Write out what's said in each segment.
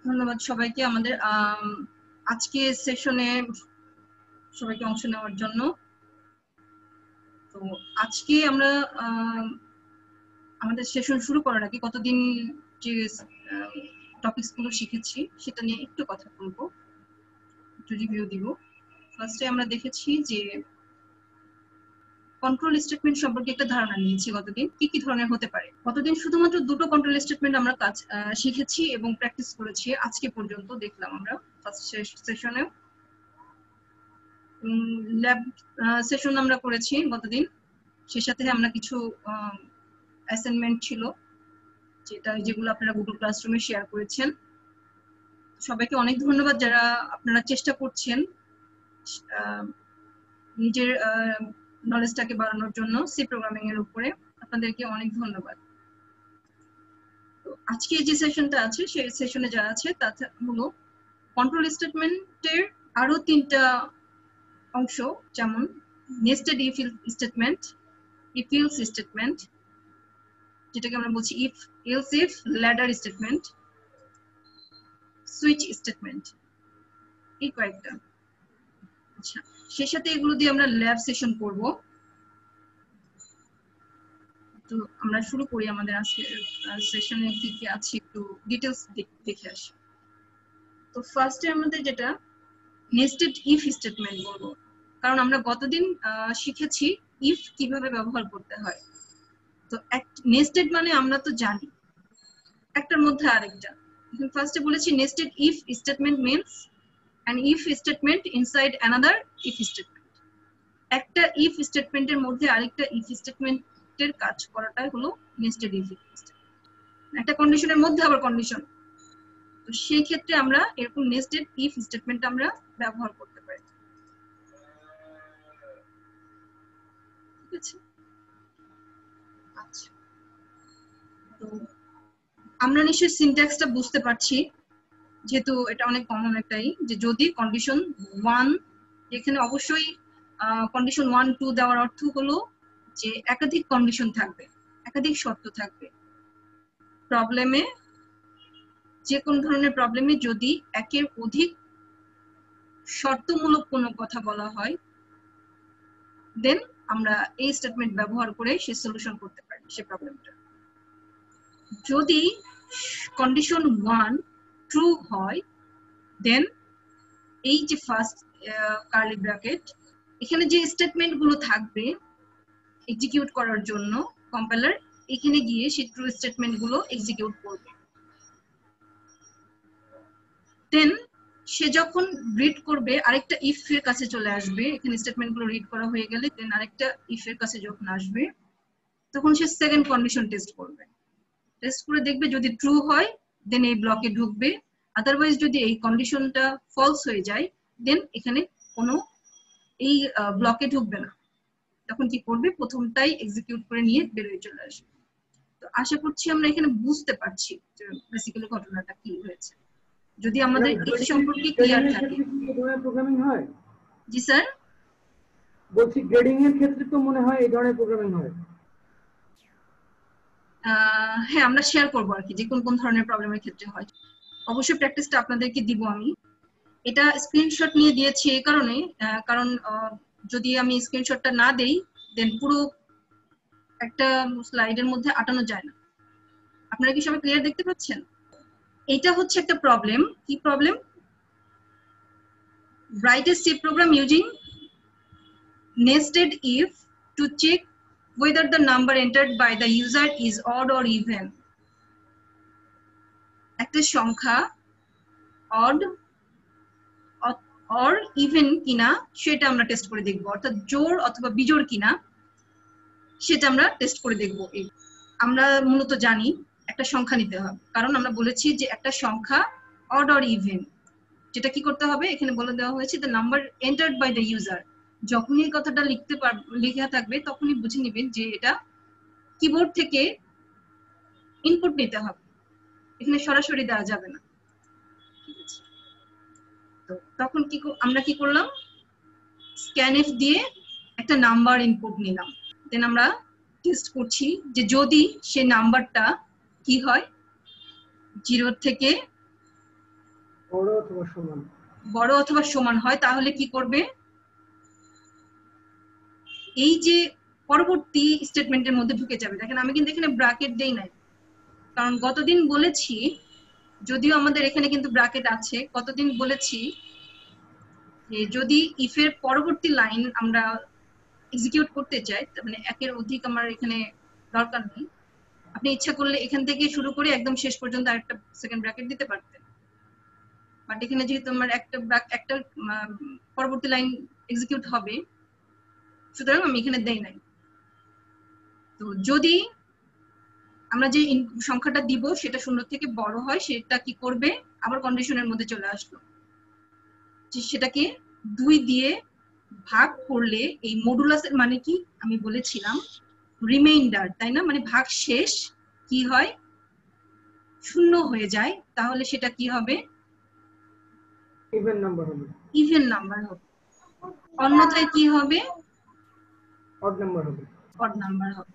ধন্যবাদ সবাইকে আমাদের আজকে সেশনে সবাইকে অংশ নেওয়ার জন্য। তো আজকে আমরা আমাদের সেশন শুরু করার আগে কতদিন যে টপিকস গুলো শিখেছি সেটা নিয়ে একটু কথা বলবো, একটু রিভিউ দিব। ফার্স্টে আমরা দেখেছি যে কন্ট্রোল স্টেটমেন্ট সম্পর্কে একটা ধারণা নিয়েছি গতদিন, কি কি ধরনের হতে পারে। গতদিন শুধুমাত্র দুটো কন্ট্রোল স্টেটমেন্ট আমরা কাজ শিখেছি এবং প্র্যাকটিস করেছি আজকে পর্যন্ত দেখলাম আমরা ফার্স্ট সেশনে। ল্যাব সেশন আমরা করেছি গতদিন, সে সাথে আমরা কিছু অ্যাসাইনমেন্ট ছিল যেগুলো আপনারা গুগল ক্লাসরুমে শেয়ার করেছেন। সবাইকে অনেক ধন্যবাদ যারা আপনারা চেষ্টা করছেন নিজের নলেজটাকে বাড়ানোর জন্য সি প্রোগ্রামিং এর উপরে, আপনাদেরকে অনেক ধন্যবাদ। তো আজকে যে সেশনটা আছে সেই সেশনে যা আছে তা হলো কন্ট্রোল স্টেটমেন্টের আরো তিনটা অংশ, যেমন nested if statement, if else statement, যেটাকে আমরা বলছি if else if ladder statement, switch statement, এই কয়েকটা। আচ্ছা, সেই সাথে এগুলো দিয়ে আমরা ল্যাব সেশন করব। তো আমরা শুরু করি আমাদের আজকের সেশনে কি কি আছে একটু ডিটেইলস দেখে আসি। তো ফার্স্টে আমাদের যেটা নেস্টেড ইফ স্টেটমেন্ট বলবো, কারণ আমরা গতদিন শিখেছি ইফ কিভাবে ব্যবহার করতে হয়। তো নেস্টেড মানে আমরা তো জানি একটার মধ্যে আরেকটা। ফার্স্টে বলেছি nested if statement means an if statement inside another if statement. একটা if স্টেটমেন্টের মধ্যে আরেকটা if স্টেটমেন্টের কাজ করাটাই হলো নেস্টেড if স্টেটমেন্ট। একটা কন্ডিশনের মধ্যে আবার কন্ডিশন, তো সেই ক্ষেত্রে আমরা এরকম নেস্টেড if স্টেটমেন্ট আমরা ব্যবহার করতে পারি। ঠিক আছে, আচ্ছা, তো আমরা নিশ্চয়ই সিনট্যাক্সটা বুঝতে পারছি, যেহেতু এটা অনেক কমন একটাই, যে যদি কন্ডিশন 1, এখানে অবশ্যই কন্ডিশন 1 2 দেওয়ার অর্থ হলো যে একাধিক কন্ডিশন থাকবে, একাধিক শর্ত থাকবে। প্রবলেমে, যে কোন ধরনের প্রবলেমে যদি একের অধিক শর্তমূলক কোনো কথা বলা হয়, দেন আমরা এই স্টেটমেন্ট ব্যবহার করে সে সলিউশন করতে পারি সে প্রবলেমটা। যদি কন্ডিশন 1 ট্রু হয়, দেন এই যে ফার্স্ট কার্লি ব্র্যাকেট, এখানে যে স্টেটমেন্ট গুলো থাকবে এক্সিকিউট করার জন্য কম্পাইলার এখানে গিয়ে সেই ট্রু স্টেটমেন্ট গুলো এক্সিকিউট করবে। দেন সে যখন রিড করবে আরেকটা ইফ এর কাছে চলে আসবে, এখানে স্টেটমেন্ট গুলো রিড করা হয়ে গেলে দেন আরেকটা ইফ এর কাছে যখন আসবে তখন সে সেকেন্ড কন্ডিশন টেস্ট করবে। টেস্ট করে দেখবে যদি ট্রু হয় দেন এই ব্লকে ঢুকবে, আদারওয়াইজ যদি এই কন্ডিশনটা ফলস হয়ে যায় দেন এখানে কোনো এই ব্লকে ঢুকবে না। তখন কি করবে, প্রথমটাই এক্সিকিউট করে নিয়ে বেরিয়ে চলে আসবে। তো আশা করছি আমরা এখানে বুঝতে পারছি যে বেসিক্যালি ঘটনাটা কি হয়েছে। যদি আমাদের ইফ সম্পর্কে ক্লিয়ার থাকে। প্রোগ্রামিং হয়? জি স্যার, বলছি গ্রেডিং এর ক্ষেত্রে তো মনে হয় এই ধরনের প্রোগ্রামিং হয়। হ্যাঁ, আমরা শেয়ার করবো আর কি যে কোন কোন ধরনের প্রবলেমের ক্ষেত্রে হয়। অবশ্যই প্র্যাকটিসটা আপনাদেরকে দিব আমি। এটা স্ক্রিনশট নিয়ে দিয়েছি এই কারণে, কারণ যদি আমি স্ক্রিনশটটা না দেই দেন পুরো একটা স্লাইডের মধ্যে আটানো যায় না। আপনারা কি সবাই ক্লিয়ার দেখতে পাচ্ছেন? এটা হচ্ছে একটা প্রবলেম। কি problem? write a C program using nested if to check whether the number entered by the user is odd or even. একটা সংখ্যা odd or even কিনা সেটা আমরা টেস্ট করে দেখব, অর্থাৎ জোড় অথবা বিজোড় কিনা সেটা আমরা টেস্ট করে দেখব। আমরা মূলত জানি একটা সংখ্যা নিতে হবে, কারণ আমরা বলেছি যে একটা সংখ্যা odd or even, যেটা কি করতে হবে এখানে বলে দেওয়া হয়েছে the number entered by the user। যখনই এই কথাটা লেখা থাকবে তখনই বুঝে নেবেন যে এটা কিবোর্ড থেকে ইনপুট নিতে হবে, এখানে সরাসরি দেওয়া যাবে না। ঠিক আছে, তো তখন আমরা কি করলাম, scanf দিয়ে একটা নাম্বার ইনপুট নিলাম। দেন আমরা টেস্ট করছি যে যদি সেই নাম্বারটা কি হয় 0 থেকে বড় অথবা সমান। বড় অথবা সমান হয়, তাহলে কি করবে? এই যে পরবর্তী স্টেটমেন্টের মধ্যে ঢুকে যাবে। দেখেন আমি কিন্তু এখানে ব্র্যাকেট দেই নাই, কারণ গতদিন বলেছি, যদিও আমাদের এখানে কিন্তু ব্র্যাকেট আছে, কতদিন বলেছি যে যদি ইফ এর পরবর্তী লাইন আমরা এক্সিকিউট করতে চাই, মানে একের অধিক আমার এখানে দরকার নেই, আপনি ইচ্ছা করলে এখান থেকে শুরু করে একদম শেষ পর্যন্ত আরেকটা সেকেন্ড ব্র্যাকেট দিতে পারতেন, বাট এখানে যেহেতু আমার একটা পরবর্তী লাইন এক্সিকিউট হবে, সুতরাং আমি এখানে দেই নাই। তো যদি আমরা যে সংখ্যাটা দিব সেটা 0 থেকে বড় হয়, সেটা কি করবে? আবার কন্ডিশনের মধ্যে চলে আসলো, যে সেটাকে 2 দিয়ে ভাগ করলে, এই মডুলাসের মানে কি আমি বলেছিলাম, রিমাইন্ডার, তাই না? মানে ভাগ শেষ কি হয়? 0 হয়ে যায়, তাহলে সেটা কি হবে? ইভেন নাম্বার হবে। ইভেন নাম্বার হবে। অন্যথায় কি হবে? অড নাম্বার হবে। অড নাম্বার হবে।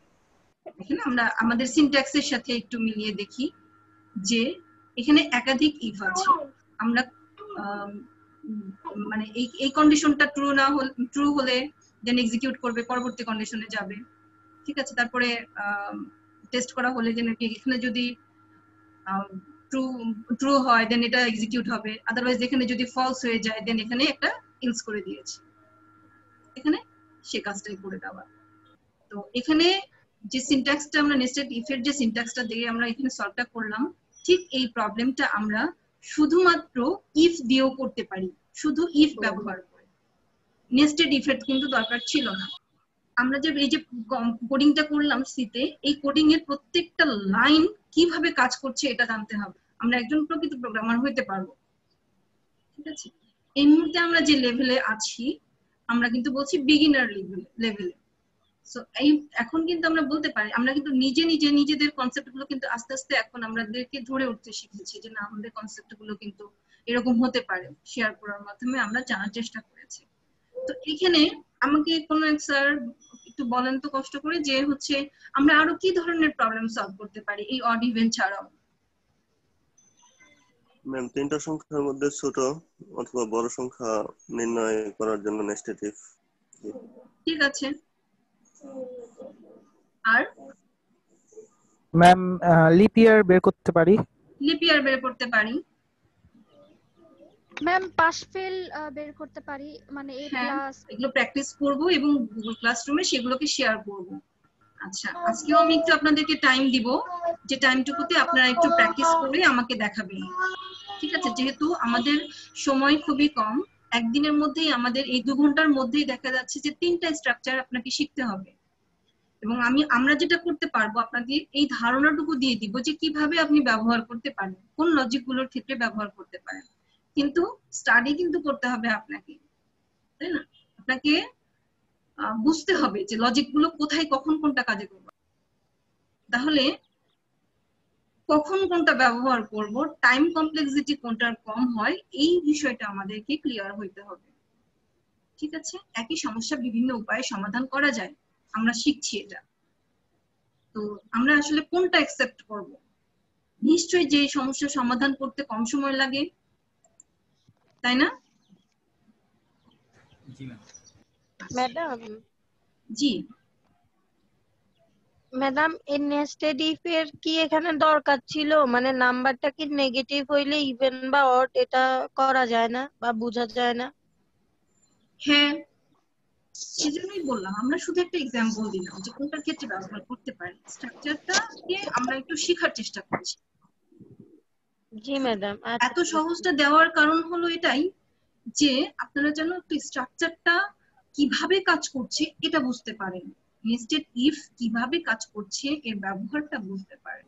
এখানে আমরা আমাদের সিনট্যাক্সের সাথে একটু মিলিয়ে দেখি যে এখানে একাধিক ইফ আছে। আমরা মানে এই কন্ডিশনটা ট্রু হলে দেন এক্সিকিউট করবে, পরবর্তী কন্ডিশনে যাবে, ঠিক আছে? তারপরে টেস্ট করা হলে যে নাকি এখানে যদি ট্রু ট্রু হয় দেন এটা এক্সিকিউট হবে, আদারওয়াইজ এখানে যদি ফলস হয়ে যায় দেন এখানে একটা এলস করে দিয়েছি, এখানে সে কাজটাই করে দেওয়া। তো এখানে যে সিনট্যাক্সটা আমরা নেস্টেড ইফ এর যে সিনট্যাক্সটা দিয়ে আমরা এখানে সলভটা করলাম, ঠিক এই প্রবলেমটা আমরা শুধুমাত্র ইফ দিয়েও করতে পারি, শুধু ইফ ব্যবহার করে। নেস্টেড ইফ এর কিন্তু দরকার ছিল না। আমরা যে এই যে কোডিংটা করলাম সিতে, এই কোডিং এর প্রত্যেকটা লাইন কিভাবে কাজ করছে এটা জানতে হবে, আমরা একজন প্রকৃত প্রোগ্রামার হইতে পারবো, ঠিক আছে? এই মুহূর্তে আমরা যে লেভেলে আছি, আমরা কিন্তু বলছি বিগিনার লেভেলে। সো এই এখন কিন্তু আমরা বলতে পারি, আমরা কিন্তু নিজেদের কনসেপ্ট গুলো কিন্তু আস্তে আস্তে এখন আমাদেরকে ধরে উঠতে শিখেছি, যে না আমাদের কনসেপ্ট গুলো কিন্তু এরকম হতে পারে, শেয়ার করার মাধ্যমে আমরা জানার চেষ্টা করেছি। তো এখানে আমাকে কোনো এক স্যার একটু বলেন তো কষ্ট করে, যে হচ্ছে আমরা আরো কি ধরনের প্রবলেম সলভ করতে পারি এই অড ইভেন ছাড়াও? ম্যাম, তিনটা সংখ্যার মধ্যে ছোট অথবা বড় সংখ্যা নির্ণয় করার জন্য নেস্টেড ইফ। ঠিক আছে, আর ম্যাম লিপ ইয়ার বের করতে পারি। লিপ ইয়ার বের করতে পারি। ম্যাম পাস ফেল বের করতে পারি, মানে এ হ্যাঁ, প্লাস। এগুলো প্র্যাকটিস করব এবং গুগল ক্লাসরুমে সেগুলোকে শেয়ার করব। আচ্ছা, আজকেও আমি একটু আপনাদেরকে টাইম দিব, যে টাইমটুকুতে আপনারা একটু প্র্যাকটিস করে আমাকে দেখাবেন, ঠিক আছে? যেহেতু আমাদের সময় খুবই কম, একদিনের মধ্যেই আমাদের এই 2 ঘন্টার মধ্যেই দেখা যাচ্ছে যে 3টা স্ট্রাকচার আপনাকে শিখতে হবে, এবং আমরা যেটা করতে পারবো আপনাদের এই ধারণাটুকু দিয়ে দিব যে কিভাবে আপনি ব্যবহার করতে পারেন, কোন লজিক গুলোর ক্ষেত্রে ব্যবহার করতে পারেন। কিন্তু স্টাডি কিন্তু করতে হবে আপনাকে, তাই না? আপনাকে বুঝতে হবে যে লজিক গুলো কোথায় কখন কোনটা কাজে করবে, তাহলে কখন কোনটা ব্যবহার করব, টাইম কমপ্লেক্সিটি কোনটার কম হয়, এই বিষয়টা আমাদেরকে ক্লিয়ার হইতে হবে, ঠিক আছে? একই সমস্যা বিভিন্ন উপায়ে সমাধান করা যায়, আমরা শিখছি এটা। তো আমরা আসলে কোনটা অ্যাকসেপ্ট করব? নিশ্চয়ই যে সমস্যার সমাধান করতে কম সময় লাগে, তাই না? ম্যাডাম জি ম্যাডাম, এই নেস্টেড ইফ এর কি এখানে দরকার ছিল? মানে নাম্বারটা কি নেগেটিভ হইলে ইভেন বা অড এটা করা যায় না বা বোঝা যায় না? হ্যাঁ, সেজন্যই বললাম, আমরা শুধু একটা এক্সাম্পল দিলাম যে কোনটার ক্ষেত্রে ব্যবহার করতে পারি, স্ট্রাকচারটাকে আমরা একটু শেখার চেষ্টা করছি। জি ম্যাডাম। এত সহজটা দেওয়ার কারণ হলো এটাই যে আপনারা যেন একটু স্ট্রাকচারটা কিভাবে কাজ করছে এটা বুঝতে পারেন, নেস্টেড ইফ কিভাবে কাজ করছে এর ব্যবহারটা বুঝতে পারেন।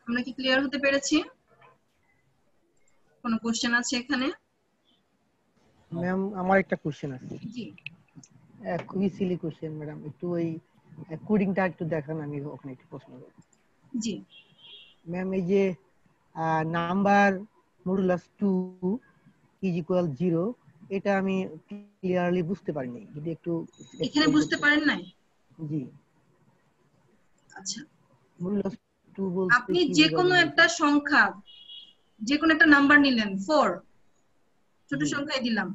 আমরা কি ক্লিয়ার হতে পেরেছি? কোনো কোশ্চেন আছে এখানে? ম্যাম আমার একটা কোশ্চেন আছে। জি খুবই সিলি কোশ্চেন ম্যাডাম, একটু ওই কোডিংটা একটু দেখান, আমি ওখানে একটু প্রশ্ন করব। জি ম্যাম এই যে নাম্বার মডুলাস 2 ইজ ইকুয়াল 0, এটা আমি ক্লিয়ারলি বুঝতে পারিনি, যদি একটু এখানে বুঝতে পারেন নাই? জি আচ্ছা, মডুলাস 2 বলতে আপনি কি যে বোঝানো কোনো হয়েছে? একটা সংখ্যা যে কোনো একটা নাম্বার নিলেন 4, ছোট সংখ্যায় দিলাম,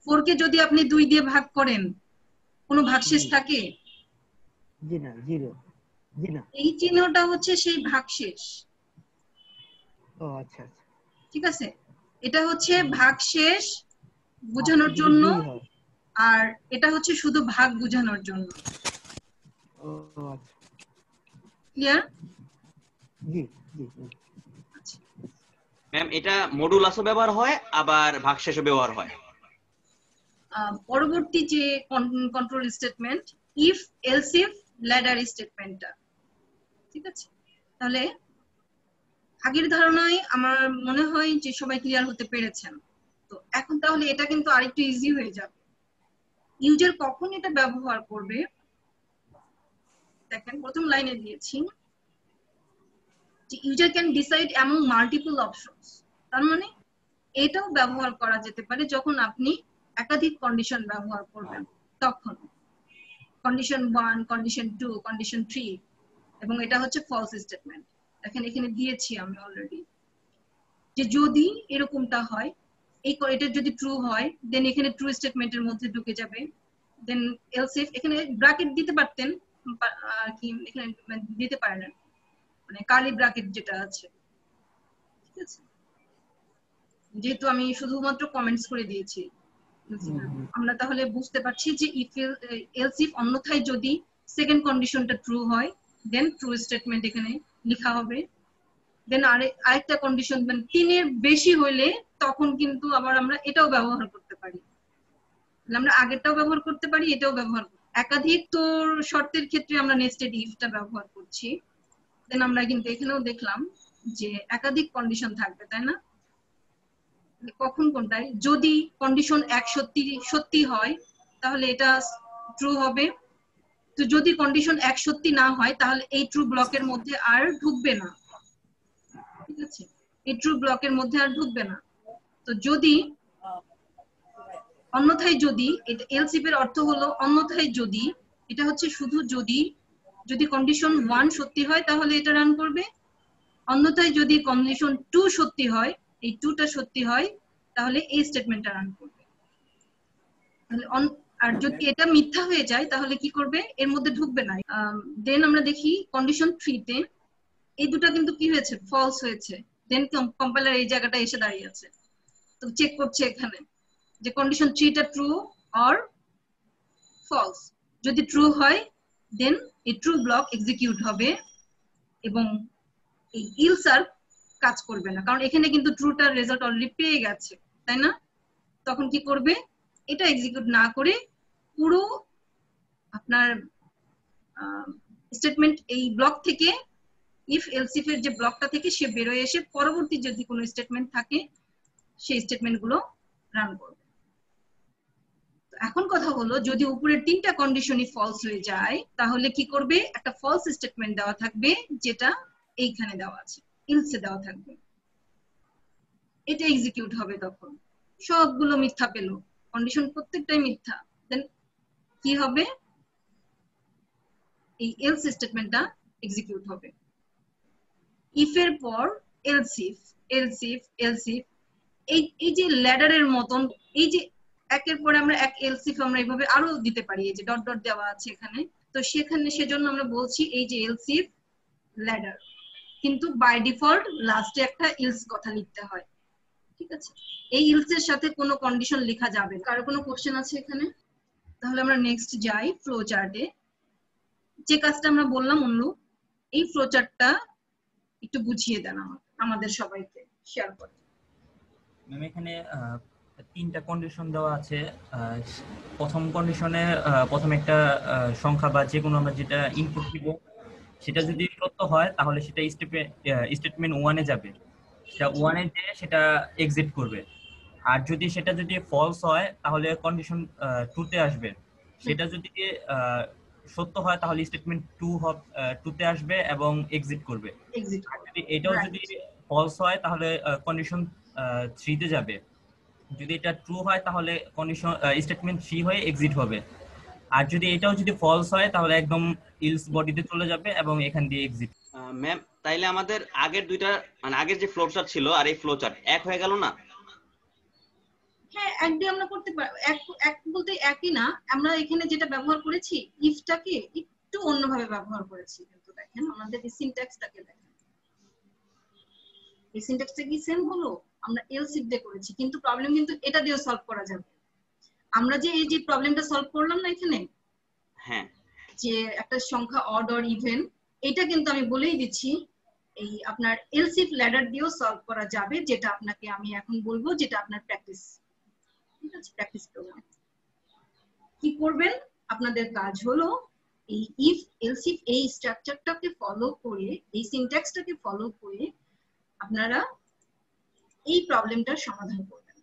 4 কে যদি আপনি 2 দিয়ে ভাগ করেন কোনো ভাগশেষ থাকে? জি না, জিরো। জি না। এই চিহ্নটা হচ্ছে সেই ভাগশেষ। ও আচ্ছা আচ্ছা। ঠিক আছে, এটা হচ্ছে ভাগশেষ বোঝানোর জন্য, আর এটা হচ্ছে শুধু ভাগ বোঝানোর জন্য। ও আচ্ছা। ক্লিয়ার? জি জি। ম্যাম এটা মডুলাসও ব্যবহার হয় আবার ভাগশেষও ব্যবহার হয়। পরবর্তী যে control statement if else if ladder স্টেটমেন্টটা, ঠিক আছে? তাহলে আগের ধারণায় আমার মনে হয় যে সবাই ক্লিয়ার হতে পেরেছেন। তো এখন তাহলে এটা কিন্তু আরেকটু ইজি হয়ে যাবে। ইউজার কখন এটা ব্যবহার করবে দেখেন, প্রথম লাইনে দিয়েছি যে user can decide among multiple options. তার মানে এটাও ব্যবহার করা যেতে পারে যখন আপনি একাধিক কন্ডিশন ব্যবহার করবেন, তখন কন্ডিশন 1, কন্ডিশন 2, কন্ডিশন 3, এবং এটা হচ্ছে ফলস স্টেটমেন্ট। দেখেন এখানে দিয়েছি আমি অলরেডি, যে যদি এরকমটা হয়, এটা যদি ট্রু হয় দেন এখানে ট্রু স্টেটমেন্টের মধ্যে ঢুকে যাবে। দেন এলস ইফ, এখানে ব্র্যাকেট দিতে পারতেন, কি এখানে দিতে পারেন, মানে কার্লি ব্র্যাকেট যেটা আছে, ঠিক আছে? যেহেতু আমি শুধুমাত্র কমেন্টস করে দিয়েছি, আমরা তাহলে বুঝতে পারছি যে ইফ এলস ইফ অন্যথায় যদি সেকেন্ড কন্ডিশনটা ট্রু হয় দেন ট্রু স্টেটমেন্ট এখানে লেখা হবে। দেন আরেকটা কন্ডিশন, মানে 3 এর বেশি হলে তখন কিন্তু আবার আমরা এটাও ব্যবহার করতে পারি, আমরা আগেরটাও ব্যবহার করতে পারি, এটাও ব্যবহার করতে। একাধিক তোর শর্তের ক্ষেত্রে আমরা নেস্টেড ইফটা ব্যবহার করছি। দেন আমরা কিন্তু এখানেও দেখলাম যে একাধিক কন্ডিশন থাকবে, তাই না? কখন কোনটায়? যদি কন্ডিশন 1 সত্যি হয় তাহলে এটা ট্রু হবে। তো যদি কন্ডিশন 1 সত্যি না হয় তাহলে এই ট্রু ব্লকের মধ্যে আর ঢুকবে না, ঠিক আছে? এই ট্রু ব্লকের মধ্যে আর ঢুকবে না। তো যদি অন্যথায় যদি, এটা এলস ইফ এর অর্থ হলো অন্যথায় যদি, এটা হচ্ছে শুধু যদি কন্ডিশন 1 সত্যি হয় তাহলে এটা রান করবে, অন্যথায় যদি কন্ডিশন 2 সত্যি হয়, এই 2টা সত্যি হয় তাহলে এই স্টেটমেন্টটা রান করবে। তাহলে আর যদি এটা মিথ্যা হয়ে যায় তাহলে কি করবে? এর মধ্যে ঢুকবে না। দেন আমরা দেখি কন্ডিশন 3 তে এই দুটো কিন্তু কি হয়েছে? ফলস হয়েছে। দেন কম্পাইলার এই জায়গাটা এসে দাঁড়িয়ে আছে, তো চেক করছে এখানে যে কন্ডিশন 3 টা ট্রু অর ফলস। যদি ট্রু হয় দেন এই ট্রু ব্লক এক্সিকিউট হবে এবং এই ইলস আর কাজ করবে না, কারণ এখানে কিন্তু ট্রুটার রেজাল্ট অলরেডি পেয়ে গেছে, তাই না? তখন কি করবে? এটা এক্সিকিউট না করে পুরো আপনার স্টেটমেন্ট এই ব্লক থেকে, ইফ এলস ইফ এর যে ব্লকটা থেকে সে বের হয়ে এসে পরবর্তী যদি কোনো স্টেটমেন্ট থাকে সেই স্টেটমেন্টগুলো রান করবে। এখন কথা হলো, যদি উপরের 3টা কন্ডিশনই ফলস হয়ে যায় তাহলে কি করবে? একটা ফলস স্টেটমেন্ট দেওয়া থাকবে যেটা এইখানে দেওয়া আছে, ইলসে দেওয়া থাকবে, এটা এক্সিকিউট হবে। তখন সবগুলো মিথ্যা পেল, কন্ডিশন প্রত্যেকটাই মিথ্যা, দেন কি হবে? এই এলস স্টেটমেন্টটা এক্সিকিউট হবে। ইফ এর পর else if, else if, else if, এই যে ল্যাডারের মতন, এই যে একের পরে আমরা এক এলস ইফ আমরা এইভাবে আরো দিতে পারি, এই যে ডট ডট দেওয়া আছে এখানে, তো সেজন্য আমরা বলছি এই যে এলস ইফ ল্যাডার, কিন্তু বাই ডিফল্ট লাস্টে একটা ইলস কথা লিখতে হয়, ঠিক আছে? এই ইলস এর সাথে কোনো কন্ডিশন লেখা যাবে না। কারো কোনো কোশ্চেন আছে এখানে? তাহলে আমরা নেক্সট যাই ফ্লো চার্টে। যে কাজটা আমরা বললাম অনুরূপ, এই ফ্লো চার্টটা একটু বুঝিয়ে দেন আমাদের সবাইকে, শেয়ার করে। ম্যাম এখানে 3টা কন্ডিশন দেওয়া আছে। প্রথম কন্ডিশনে প্রথম একটা সংখ্যা বা যে কোনো আমরা যেটা ইনপুট দিব সেটা যদি সত্য হয় তাহলে সেটা স্টেটমেন্ট 1 এ যাবে, সেটা 1 এ যে সেটা এক্সিট করবে। আর যদি ফলস হয় তাহলে কন্ডিশন 2 তে আসবে, সেটা যদি সত্য হয় তাহলে স্টেটমেন্ট 2 তে আসবে এবং এক্সিট করবে। আর যদি এটাও যদি ফলস হয় তাহলে কন্ডিশন 3 তে যাবে। যদি এটা ট্রু হয় তাহলে কন্ডিশন স্টেটমেন্ট 3 হয়ে এক্সিট হবে। আর যদি এটাও যদি ফলস হয় তাহলে একদম ইলস বডিতে চলে যাবে এবং এখান দিয়ে এক্সিট। ম্যাম তাইলে আমাদের আগের দুইটা মানে আগের যে ফ্লো চার্ট ছিল আর এই ফ্লো চার্ট এক হয়ে গেল না? হ্যাঁ, এক দিয়ে আমরা করতে পারি। এক বলতে একই না, আমরা এখানে যেটা ব্যবহার করেছি ইফটাকে একটু অন্যভাবে ব্যবহার করেছি। কিন্তু দেখেন আমাদের এই সিনট্যাক্সটাকে দেখেন, এই সিনট্যাক্সটা কি সেম হলো? আমরা এলস ইফ দিয়ে করেছি, কিন্তু প্রবলেম কিন্তু এটা দিয়েও সলভ করা যাবে। আমরা যে এই যে প্রবলেমটা সলভ করলাম না এখানে, হ্যাঁ, যে একটা সংখ্যা অড অর ইভেন, এটা কিন্তু আমি বলেই দিচ্ছি এই আপনার এলস ইফ ল্যাডার দিয়েও সলভ করা যাবে, যেটা আপনাকে আমি এখন বলবো, যেটা আপনার প্র্যাকটিস। ঠিক আছে, প্র্যাকটিস প্রোগ্রাম কি করবেন, আপনাদের কাজ হলো এই ইফ এলস ইফ এই স্ট্রাকচারটাকে ফলো করে, এই সিনট্যাক্সটাকে ফলো করে আপনারা এই প্রবলেমটার সমাধান করবেন।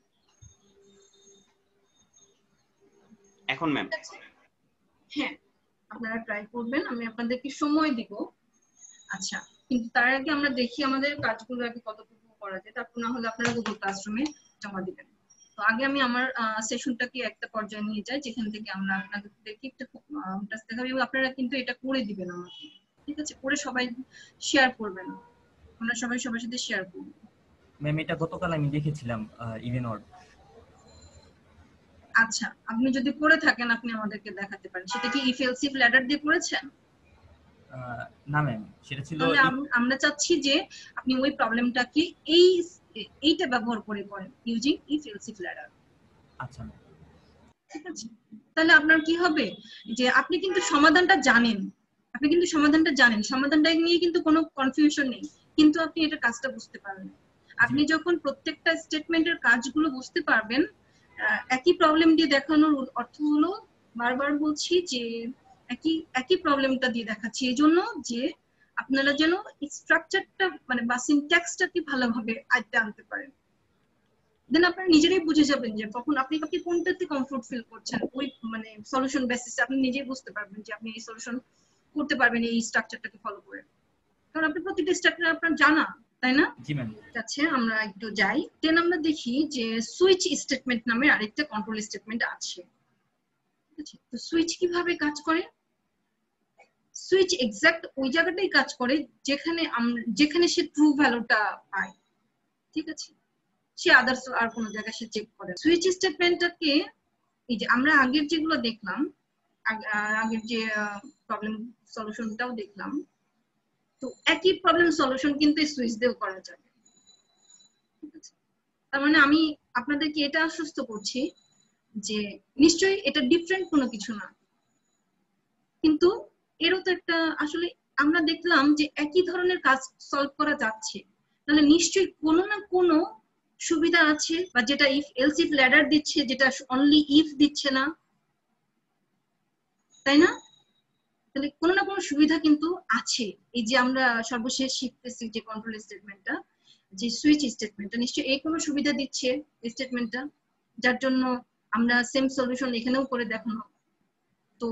এখন ম্যাম হ্যাঁ, আপনারা ট্রাই করবেন, আমি আপনাদেরকে সময় দিব। আচ্ছা, কিন্তু তার আগে আমরা দেখি আমাদের কাজগুলো আগে কতটুকু করা যায়, তারপর না হলে আপনারা গুগল ক্লাসরুমে জমা দিবেন। তো আগে আমি আমার সেশনটাকে একটা পর্যায়ে নিয়ে যাই, যেখান থেকে আমরা আপনাদেরকে একটা টাস্ক দেখাবো, এবং আপনারা কিন্তু এটা করে দিবেন আমাকে। ঠিক আছে, করে সবাই শেয়ার করবেন, আমরা সবাই সবার সাথে শেয়ার করব। ম্যাম এটা গতকাল আমি দেখেছিলাম ইভেন অড। আচ্ছা, আপনি যদি করে থাকেন আপনি আমাদেরকে দেখাতে পারেন। সেটা কি ইফ এলস ইফ ল্যাডার দিয়ে করেছেন? না ম্যাম, সেটা ছিল তাহলে আমরা চাচ্ছি যে আপনি ওই প্রবলেমটাকে এইটা ব্যবহার করে করেন, using if else if ladder. আচ্ছা ম্যাম, ঠিক আছে, তাহলে আপনার কি হবে যে আপনি কিন্তু সমাধানটা জানেন, সমাধানটা নিয়ে কিন্তু কোনো কনফিউশন নেই, কিন্তু আপনি এটা কাজটা বুঝতে পারবেন। আপনি যখন প্রত্যেকটা স্টেটমেন্টের কাজগুলো বুঝতে পারবেন, একই প্রবলেম দিয়ে দেখানোর অর্থ হলো, বারবার বলছি যে একই প্রবলেমটা দিয়ে দেখাচ্ছি এই জন্য যে আপনারা যেন স্ট্রাকচারটা মানে বা সিনট্যাক্সটাকে ভালোভাবে আয়ত্তে আনতে পারেন। দেন আপনারা নিজেরাই বুঝে যাবেন যে তখন আপনি কোনটাতে কমফোর্ট ফিল করছেন, ওই মানে সলিউশন বেসিসে আপনি নিজেই বুঝতে পারবেন যে আপনি এই সলিউশন করতে পারবেন এই স্ট্রাকচারটাকে ফলো করে, কারণ আপনি প্রতিটা স্ট্রাকচার আপনার জানা, তাই না? জি ম্যাম। ঠিক আছে, আমরা একটু যাই। দেন আমরা দেখি যে সুইচ স্টেটমেন্ট নামে আরেকটা কন্ট্রোল স্টেটমেন্ট আছে। ঠিক আছে, তো সুইচ কিভাবে কাজ করে? সুইচ এক্সাক্ট ওই জায়গাটাই কাজ করে যেখানে সে ট্রু ভ্যালুটা পায়। ঠিক আছে, সে আদার্স আর কোনো জায়গায় সে চেক করে। সুইচ স্টেটমেন্টটাকে এই যে আমরা আগের যেগুলো দেখলাম, আগের যে প্রবলেম সলিউশনটাও দেখলাম, তো একই প্রবলেম সলিউশন কিন্তু সুইচ দিয়েও করা যাবে। ঠিক আছে, তার মানে আমি আপনাদেরকে এটা আশ্বস্ত করছি যে নিশ্চয়ই এটা ডিফারেন্ট কোনো কিছু না, কিন্তু এরও তো একটা আসলে আমরা দেখলাম যে একই ধরনের কাজ সলভ করা যাচ্ছে, তাহলে নিশ্চয়ই কোনো না কোনো সুবিধা আছে, বা যেটা ইফ এলস ইফ ল্যাডার দিচ্ছে, যেটা অনলি ইফ দিচ্ছে না, তাই না? তাহলে কোনো না কোনো সুবিধা কিন্তু আছে। এই যে আমরা সর্বশেষ শিখতেছি যে কন্ট্রোল স্টেটমেন্টটা, যে সুইচ স্টেটমেন্টটা, নিশ্চয়ই এই কোনো সুবিধা দিচ্ছে স্টেটমেন্টটা, যার জন্য আমরা সেম সলিউশন এখানেও করে দেখানো। তো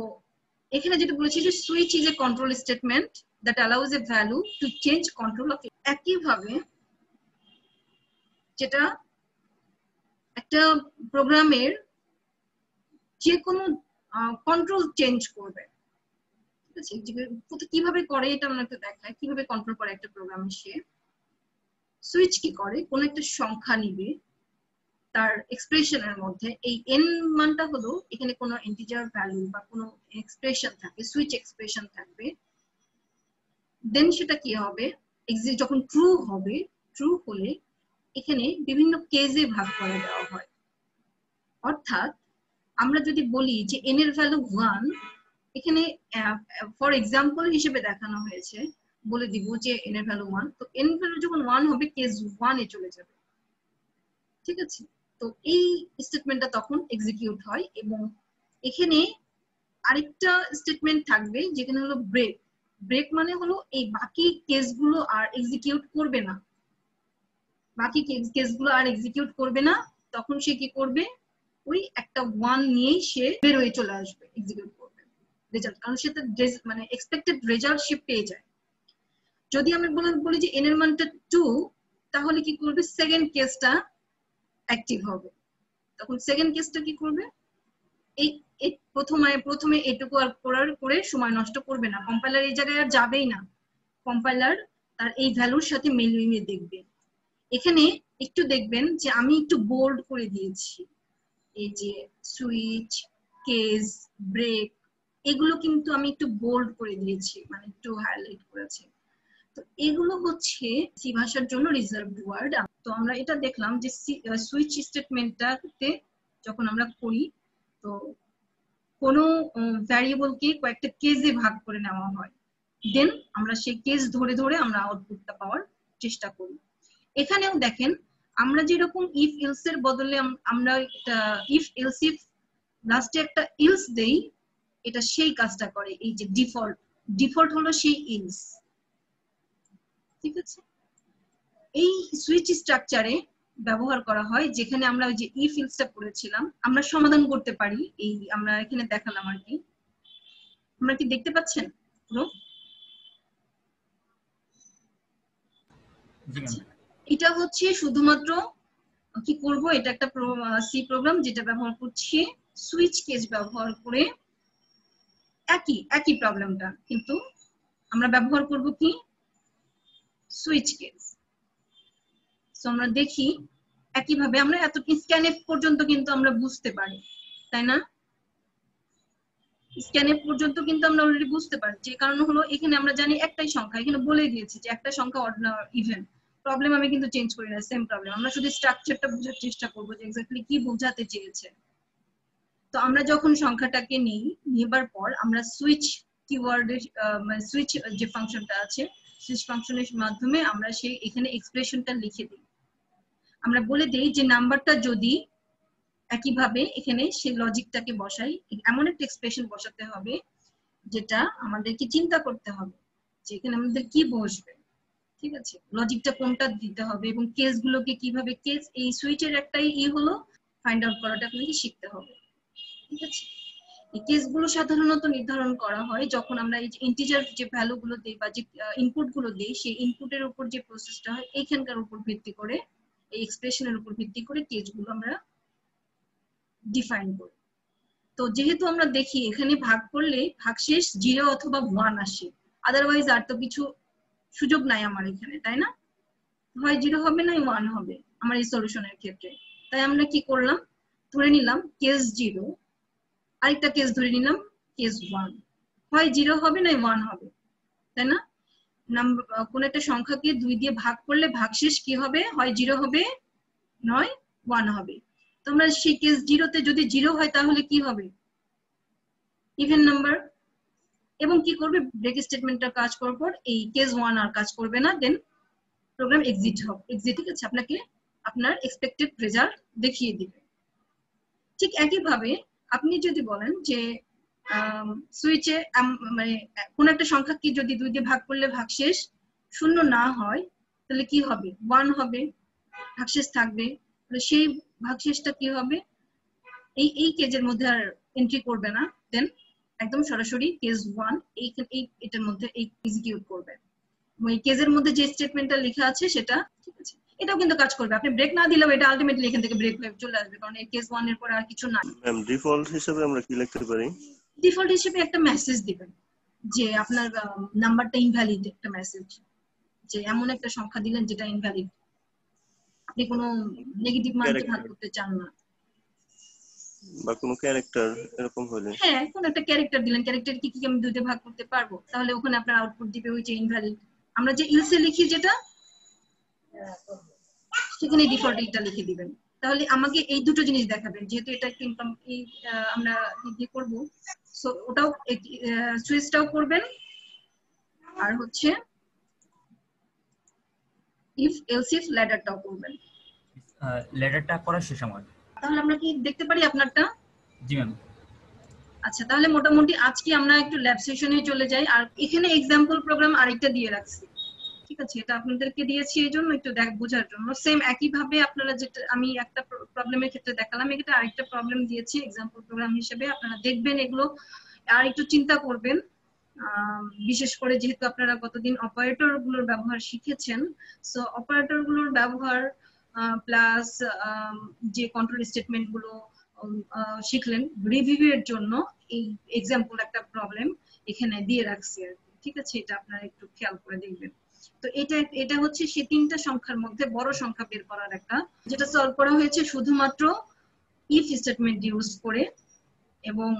এখানে যেটা বলেছি যে switch is a control statement that allows a value to change control of. একইভাবে যেটা একটা প্রোগ্রামের যে কোনো কন্ট্রোল চেঞ্জ করবে। ঠিক আছে, কিভাবে করে এটা আমরা একটু দেখাই, কিভাবে কন্ট্রোল করে একটা প্রোগ্রামে। সে সুইচ কি করে, কোন একটা সংখ্যা নিবে, তার এক্সপ্রেশনের মধ্যে এই n মানটা হলো এখানে কোনো ইন্টিজার ভ্যালু বা কোনো এক্সপ্রেশন থাকে, সুইচ এক্সপ্রেশন থাকবে। দেন সেটা কি হবে, যখন ট্রু হবে, ট্রু হলে এখানে বিভিন্ন কেজে ভাগ করে দেওয়া হয়। অর্থাৎ আমরা যদি বলি যে n এর ভ্যালু 1, এখানে ফর এক্সাম্পল হিসেবে দেখানো হয়েছে, বলে দিব যে n এর ভ্যালু 1, তো n ভ্যালু যখন 1 হবে কেস 1 এ চলে যাবে। ঠিক আছে, তো এই স্টেটমেন্টটা তখন এক্সিকিউট হয়, এবং এখানে আরেকটা স্টেটমেন্ট থাকবে যেখানে হলো ব্রেক। ব্রেক মানে হলো এই বাকি কেসগুলো আর এক্সিকিউট করবে না, বাকি কেসগুলো আর এক্সিকিউট করবে না, তখন সে কি করবে, ওই একটা 1 নিয়েই সে বের হয়ে চলে আসবে, এক্সিকিউট করবে রেজাল্ট, কারণ সে মানে এক্সপেক্টেড রেজাল্ট সে পেয়ে যায়। যদি আমি বলি যে n এর মানটা 2, তাহলে কি করবে, সেকেন্ড কেসটা অ্যাক্টিভ হবে। তখন সেকেন্ড কেসটা কি করবে, এই প্রথমে এটুকু আর করে সময় নষ্ট করবে না, কম্পাইলার এই জায়গায় আর যাবেই না, কম্পাইলার তার এই ভ্যালুর সাথে মিলিয়ে দেখবে। এখানে একটু দেখবেন যে আমি একটু বোল্ড করে দিয়েছি, এই যে সুইচ, কেস, ব্রেক, এগুলো কিন্তু আমি একটু বোল্ড করে দিয়েছি, মানে একটু হাইলাইট করেছি। তো এগুলো হচ্ছে সি ভাষার জন্য রিজার্ভড ওয়ার্ড। তো আমরা এটা দেখলাম যে সুইচ স্টেটমেন্টটাতে যখন আমরা করি, তো কোনো ভ্যারিয়েবলকে কয়েকটা কেসে ভাগ করে নেওয়া হয়, দেন আমরা সেই কেস ধরে ধরে আমরা আউটপুটটা পাওয়ার চেষ্টা করি। এখানেও দেখেন আমরা যেরকম ইফ এলস এর বদলে আমরা ইফ এলস ইফ লাস্টে একটা ইলস দেই, এটা সেই কাজটা করে। এই যে ডিফল্ট হলো সেই ইলস, ঠিক আছে। এই সুইচ স্ট্রাকচারে ব্যবহার করা হয়, যেখানে আমরা ওই যে ইফ এলসটা করেছিলাম আমরা সমাধান করতে পারি। এই আমরা এখানে দেখালাম আর কি, আমরা কি দেখতে পাচ্ছেন পুরো? এটা হচ্ছে শুধুমাত্র কি করব, এটা একটা সি প্রোগ্রাম যেটা ব্যবহার করছি সুইচ কেস ব্যবহার করে, একই প্রবলেমটা, কিন্তু আমরা ব্যবহার করব কি সুইচ কেস। সো আমরা দেখি একইভাবে আমরা এত স্ক্যানএফ পর্যন্ত কিন্তু আমরা বুঝতে পারি, তাই না? স্ক্যানএফ পর্যন্ত কিন্তু আমরা অলরেডি বুঝতে পারি, যে কারণ হলো এখানে আমরা জানি একটাই সংখ্যা, এখানে বলে দিয়েছি যে একটা সংখ্যা অড না ইভেন। প্রবলেম আমি কিন্তু চেঞ্জ করি না, সেম প্রবলেম। আমরা শুধু স্ট্রাকচারটা বোঝার চেষ্টা করব যে এক্স্যাক্টলি কি বোঝাতে চেয়েছে। তো আমরা যখন সংখ্যাটাকে নেবার পর আমরা সুইচ কিওয়ার্ডের মানে সুইচ যে ফাংশনটা আছে, সুইচ ফাংশনের মাধ্যমে আমরা সেই এখানে এক্সপ্রেশনটা লিখে দিই। আমরা বলে দেই যে নাম্বারটা যদি একইভাবে এখানে সেই লজিকটাকে বসাই, এমন একটা এক্সপ্রেশন বসাতে হবে যেটা আমাদেরকে চিন্তা করতে হবে যে এখানে আমাদের কি বসবে, ঠিক আছে, লজিকটা কোনটা দিতে হবে এবং কেসগুলোকে কিভাবে কেস এই সুইচের একটাই হলো ফাইন্ড আউট করাটা আপনাকে শিখতে হবে, ঠিক আছে। এই কেসগুলো সাধারণত নির্ধারণ করা হয় যখন আমরা এই যে ইন্টিজার যে ভ্যালুগুলো দেই বা যে ইনপুটগুলো দেই, সেই ইনপুটের উপর যে প্রসেসটা হয় এইখানকার উপর ভিত্তি করে, এই এক্সপ্রেশনের উপর ভিত্তি করে কেসগুলো আমরা ডিফাইন করি। তো যেহেতু আমরা দেখি এখানে ভাগ করলে ভাগশেষ 0 অথবা 1 আসে, আদারওয়াইজ আর তো কিছু সুযোগ নাই আমার এখানে, তাই না? হয় 0 হবে না 1 হবে আমার এই সলিউশনের ক্ষেত্রে। তাই আমরা কি করলাম, ধরে নিলাম কেস 0, আরেকটা কেস ধরে নিলাম কেস 1, হয় 0 হবে না 1 হবে, তাই না? কোন একটা সংখ্যাকে 2 দিয়ে ভাগ করলে ভাগশেষ কি হবে, হয় 0 হবে নয় 1 হবে। তো আমরা সেই কেস 0 তে যদি 0 হয় তাহলে কি হবে, ইভেন নাম্বার। এবং কি করবে, ব্রেক স্টেটমেন্টটা কাজ করার পর এই কেস 1 আর কাজ করবে না, দেন প্রোগ্রাম এক্সিট হবে। এক্সিট, ঠিক আছে, আপনাকে আপনার এক্সপেক্টেড রেজাল্ট দেখিয়ে দিবে। ঠিক একইভাবে আপনি যদি বলেন যে সুইচে মানে কোন একটা সংখ্যাকে যদি 2 দিয়ে ভাগ করলে ভাগশেষ 0 না হয় তাহলে কি হবে, 1 হবে, ভাগশেষ থাকবে। তাহলে সেই ভাগশেষটা কি হবে, এই কেজের মধ্যে আর এন্ট্রি করবে না, দেন একদম সরাসরি কেস 1 এটার মধ্যে এক্সিকিউট করবে। এই কেজের মধ্যে যে স্টেটমেন্টটা লেখা আছে সেটা, ঠিক আছে, এটাও কিন্তু কাজ করবে। আপনি ব্রেক না দিলেও এটা আলটিমেটলি এখান থেকে ব্রেক হয়ে চলে আসবে, কারণ এই কেস 1 এর পরে আর কিছু নাই। ম্যাম ডিফল্ট হিসেবে আমরা কি লিখতে পারি? ডিফল্ট হিসেবে একটা মেসেজ দিবেন যে আপনার নাম্বারটা ইনভ্যালিড, একটা মেসেজ যে এমন একটা সংখ্যা দিলেন যেটা ইনভ্যালিড, আপনি কোনো নেগেটিভ মানকে ভাগ করতে চান না, বা কোনো ক্যারেক্টার এরকম হলে। হ্যাঁ, কোন একটা ক্যারেক্টার দিলেন, ক্যারেক্টার কি আমি 2 তে ভাগ করতে পারবো, তাহলে ওখানে আপনার আউটপুট দিবে ওই যে ইনভ্যালিড। আমরা যে ইলসে লিখি যেটা, সেখানে ডিফল্ট এটা লিখে দিবেন। তাহলে আমাকে এই দুটো জিনিস দেখাবেন, যেহেতু এটা কিন্তু আমরা কি করব, সো ওটাও সুইচটাও করবেন আর হচ্ছে ইফ এলস ইফ ল্যাডারটাও করবেন। লেটারটা করা শেষ আমার। তাহলে আমরা কি দেখতে পারি আপনারটা? জি ম্যাম। আচ্ছা, তাহলে মোটামুটি আজকে আমরা একটু ল্যাব সেশনে চলে যাই। আর এখানে এক্সাম্পল প্রোগ্রাম আরেকটা দিয়ে রাখছি, ঠিক আছে, এটা আপনাদেরকে দিয়েছি এই জন্য একটু বোঝার জন্য। সেম একই ভাবে আপনারা যেটা আমি একটা প্রবলেমের ক্ষেত্রে দেখালাম, এটা আরেকটা প্রবলেম দিয়েছি এক্সাম্পল প্রোগ্রাম হিসেবে। আপনারা দেখবেন এগুলো আর একটু চিন্তা করবেন, বিশেষ করে যেহেতু আপনারা গতদিন অপারেটর গুলোর ব্যবহার শিখেছেন, সো অপারেটর গুলোর ব্যবহার প্লাস যে কন্ট্রোল স্টেটমেন্ট গুলো শিখলেন, রিভিউ এর জন্য এই এক্সাম্পল একটা প্রবলেম এখানে দিয়ে রাখছি আর কি, ঠিক আছে, এটা আপনারা একটু খেয়াল করে দেখবেন। তো এটা হচ্ছে সে তিনটা সংখ্যার মধ্যে বড় সংখ্যা বের করার একটা, যেটা সলভ করা হয়েছে শুধুমাত্র ইফ স্টেটমেন্ট ইউজ করে। এবং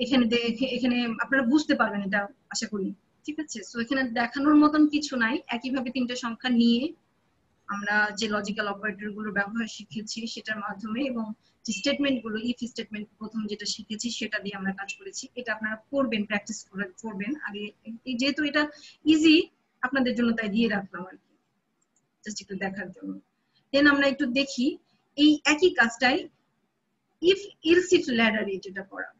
এখানে আপনারা বুঝতে পারবেন এটা আশা করি, ঠিক আছে। সো এখানে দেখানোর মতন কিছু নাই, একইভাবে তিনটা সংখ্যা নিয়ে আমরা যে লজিক্যাল অপারেটর গুলো ব্যবহার শিখেছি সেটার মাধ্যমে, এবং যে স্টেটমেন্ট গুলো ইফ স্টেটমেন্ট প্রথম যেটা শিখেছি সেটা দিয়ে আমরা কাজ করেছি। এটা আপনারা করবেন, প্র্যাকটিস করবেন আগে, যেহেতু এটা ইজি আপনাদের জন্য তাই দিয়ে রাখলাম আর কি, জাস্ট একটু দেখার জন্য। দেন আমরা একটু দেখি এই একই কাজটাই ইফ ইলস ইফ ল্যাডারে যেটা করা।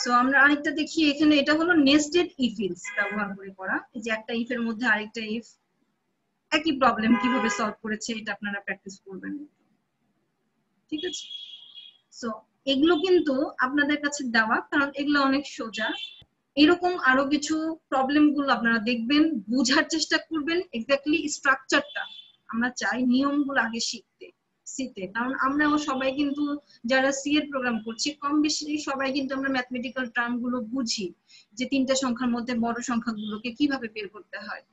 সো আমরা আরেকটা দেখি, এখানে এটা হলো নেস্টেড ইফ ইলস ব্যবহার করে করা। এই যে একটা ইফ এর মধ্যে আরেকটা ইফ, একই প্রবলেম কিভাবে সলভ করেছে এটা আপনারা প্র্যাকটিস করবেন, ঠিক আছে। সো এগুলো কিন্তু আপনাদের কাছে দেওয়া, কারণ এগুলো অনেক সোজা। এরকম আরো কিছু প্রবলেম গুলো আপনারা দেখবেন, বুঝার চেষ্টা করবেন এক্স্যাক্টলি স্ট্রাকচারটা। আমরা চাই নিয়মগুলো আগে শিখতে, কারণ আমরা সবাই কিন্তু যারা সি এর প্রোগ্রাম করছি কম বেশি সবাই কিন্তু আমরা ম্যাথমেটিক্যাল টার্ম গুলো বুঝি, যে তিনটা সংখ্যার মধ্যে বড় সংখ্যাগুলোকে কিভাবে বের করতে হয়,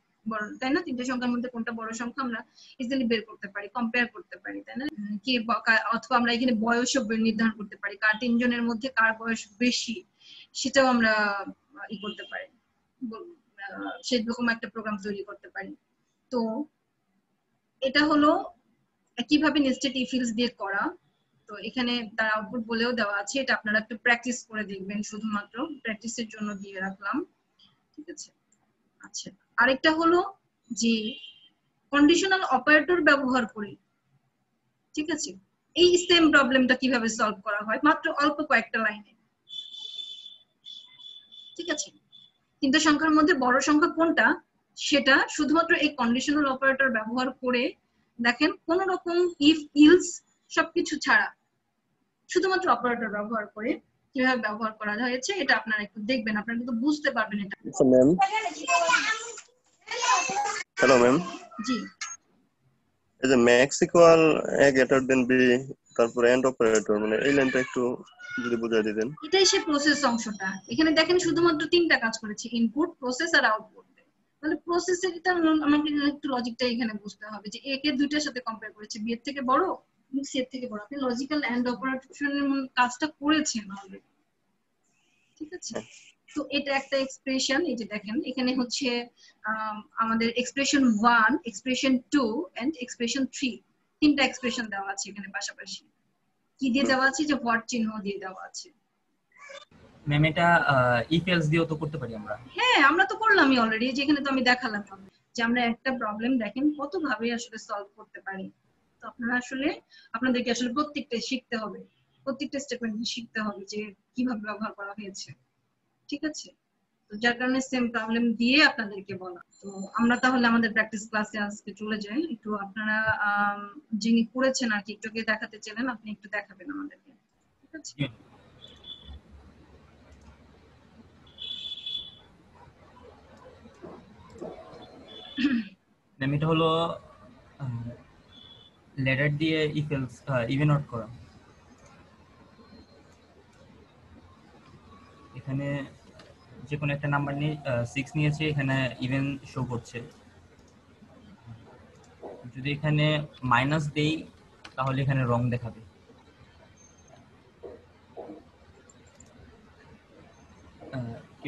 তাই না? তিনটা সংখ্যার মধ্যে কোনটা বড় সংখ্যা আমরা ইজিলি বের করতে পারি, কম্পেয়ার করতে পারি, তাই না? অথবা আমরা এখানে বয়সও নির্ধারণ করতে পারি, কার তিনজনের মধ্যে কার বয়স বেশি সেটাও আমরা করতে পারি, সেরকম একটা প্রোগ্রাম তৈরি করতে পারি। তো এটা হলো কিভাবে নেস্টেড ইফ ইলস দিয়ে করা। তো এখানে তার আউটপুট বলেও দেওয়া আছে, এটা আপনারা একটু প্র্যাকটিস করে দেখবেন, শুধুমাত্র প্র্যাকটিসের জন্য দিয়ে রাখলাম, ঠিক আছে। আচ্ছা, আরেকটা হলো যে কন্ডিশনাল অপারেটর ব্যবহার করে, ঠিক আছে, এই সেম প্রবলেমটা কিভাবে সলভ করা হয় মাত্র অল্প কয়েকটা লাইনে, ঠিক আছে। তিনটা সংখ্যার মধ্যে বড় সংখ্যা কোনটা সেটা শুধুমাত্র এই কন্ডিশনাল অপারেটর ব্যবহার করে দেখেন, কোন রকম ইফ ইলস সবকিছু ছাড়া শুধুমাত্র অপারেটর ব্যবহার করে কিভাবে ব্যবহার করা হয়েছে এটা আপনারা একটু দেখবেন, আপনারা কিন্তু বুঝতে পারবেন এটা। Ma'am, hello ma'am. জি, এই যে max equal a greater than b, তারপর এন্ড অপারেটর, মানে এই লাইনটা একটু যদি বুঝিয়ে দিতেন। এটাই সে প্রসেস অংশটা। এখানে দেখেন শুধুমাত্র তিনটা কাজ করেছে, ইনপুট, প্রসেস আর আউটপুট। তাহলে প্রসেসের এটা আমাকে একটু লজিকটা এখানে বুঝতে হবে, যে এ কে দুইটার সাথে কম্পেয়ার করেছে, বি এর থেকে বড় সি এর থেকে বড়। আপনি লজিক্যাল এন্ড অপারেশনের কাজটা করেছেন অলরেডি, ঠিক আছে। তো এটা একটা এক্সপ্রেশন, এই যে দেখেন এখানে হচ্ছে আমাদের এক্সপ্রেশন 1, এক্সপ্রেশন 2 এন্ড এক্সপ্রেশন 3, তিনটা এক্সপ্রেশন দেওয়া আছে এখানে পাশাপাশি। কি দিয়ে দেওয়া আছে? যে হোয়াট চিহ্ন দিয়ে দেওয়া আছে। ম্যাম এটা ইফ এলস দিয়েও তো করতে পারি আমরা। হ্যাঁ, আমরা তো করলামই অলরেডি, যেখানে তো আমি দেখালাম যে আমরা একটা প্রবলেম দেখেন কত ভাবে আসলে সলভ করতে পারি। তো আপনারা আসলে আপনাদেরকে আসলে প্রত্যেকটা শিখতে হবে, প্রত্যেকটা স্টেটমেন্ট শিখতে হবে যে কিভাবে ব্যবহার করা হয়েছে, ঠিক আছে। তো যার কারণে সেম প্রবলেম দিয়ে আপনাদেরকে বলা। তো আমরা তাহলে আমাদের প্র্যাকটিস ক্লাসে আজকে চলে যাই। একটু আপনারা যিনি করেছেন আর কি একটু দেখাতে চাইলেন, আপনি একটু দেখাবেন আমাদেরকে, ঠিক আছে। ম্যাম এটা হলো লেটার দিয়ে ইফ এলস ইভেন আউট করা। এখানে যে কোনো একটা নাম্বার নিয়ে 6 নিয়েছে, এখানে ইভেন শো করছে। যদি এখানে মাইনাস দেই তাহলে এখানে রং দেখাবে।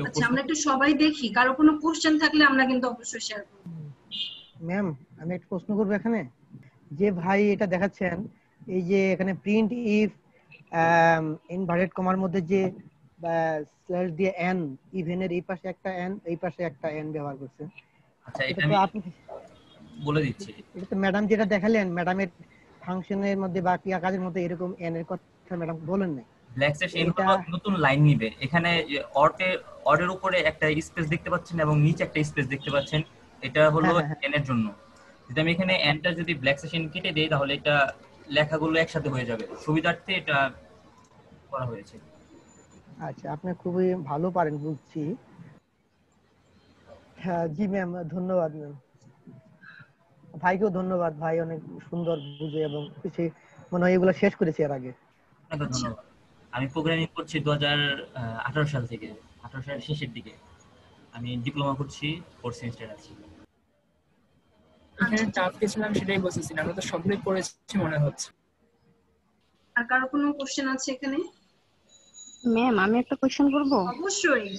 আচ্ছা, আমরা একটু সবাই দেখি, কারো কোনো কোশ্চেন থাকলে আমরা কিন্তু অবশ্যই শেয়ার করব। ম্যাম আমি একটা প্রশ্ন করব এখানে, যে ভাই এটা দেখাচ্ছেন, এই যে এখানে প্রিন্ট ইফ ইনভার্টেড কমার মধ্যে যে স্ল্যাশ দিয়ে এন, ইভেনের এই পাশে একটা এন এই পাশে একটা এন ব্যবহার করছে। আচ্ছা, এটা আমি আপনি বলে দিচ্ছি। এটা তো ম্যাডাম যেটা দেখালেন, ম্যাডামের ফাংশনের মধ্যে বা ক্রিয়া কাজের মধ্যে এরকম এন এর কথা ম্যাডাম বলেন না। ব্ল্যাক স্ল্যাশ এন হলো নতুন লাইন নিবে। এখানে অর্ডের উপরে একটা স্পেস দেখতে পাচ্ছেন এবং নিচে একটা স্পেস দেখতে পাচ্ছেন, এটা হলো এন এর জন্য। যদি আমি এখানে এনটা যদি ব্ল্যাক স্ল্যাশ এন কেটে দেই তাহলে এটা লেখাগুলো একসাথে হয়ে যাবে, সুবিধার্থে এটা করা হয়েছে। আচ্ছা, আপনি খুবই ভালো পারেন বুঝছি। হ্যাঁ জি ম্যাম, ধন্যবাদ ম্যাম। ভাইকেও ধন্যবাদ, ভাই অনেক সুন্দর বুঝে এবং কিছু মনে হয় এগুলো শেষ করেছে এর আগে। আপনাকে ধন্যবাদ। আমি প্রোগ্রামিং করছি 2018 সাল থেকে, 18 সালের শেষের দিকে। আমি ডিপ্লোমা করছি, 4th সেমিস্টার আছি। এখানে টাফ গেছিলাম সেটাই বলতেছি, আমরা তো সবগুলোই পড়েছি মনে হচ্ছে। আর কারো কোনো কোশ্চেন আছে এখানে? ম্যাম আমি একটা কোশ্চেন করব। অবশ্যই।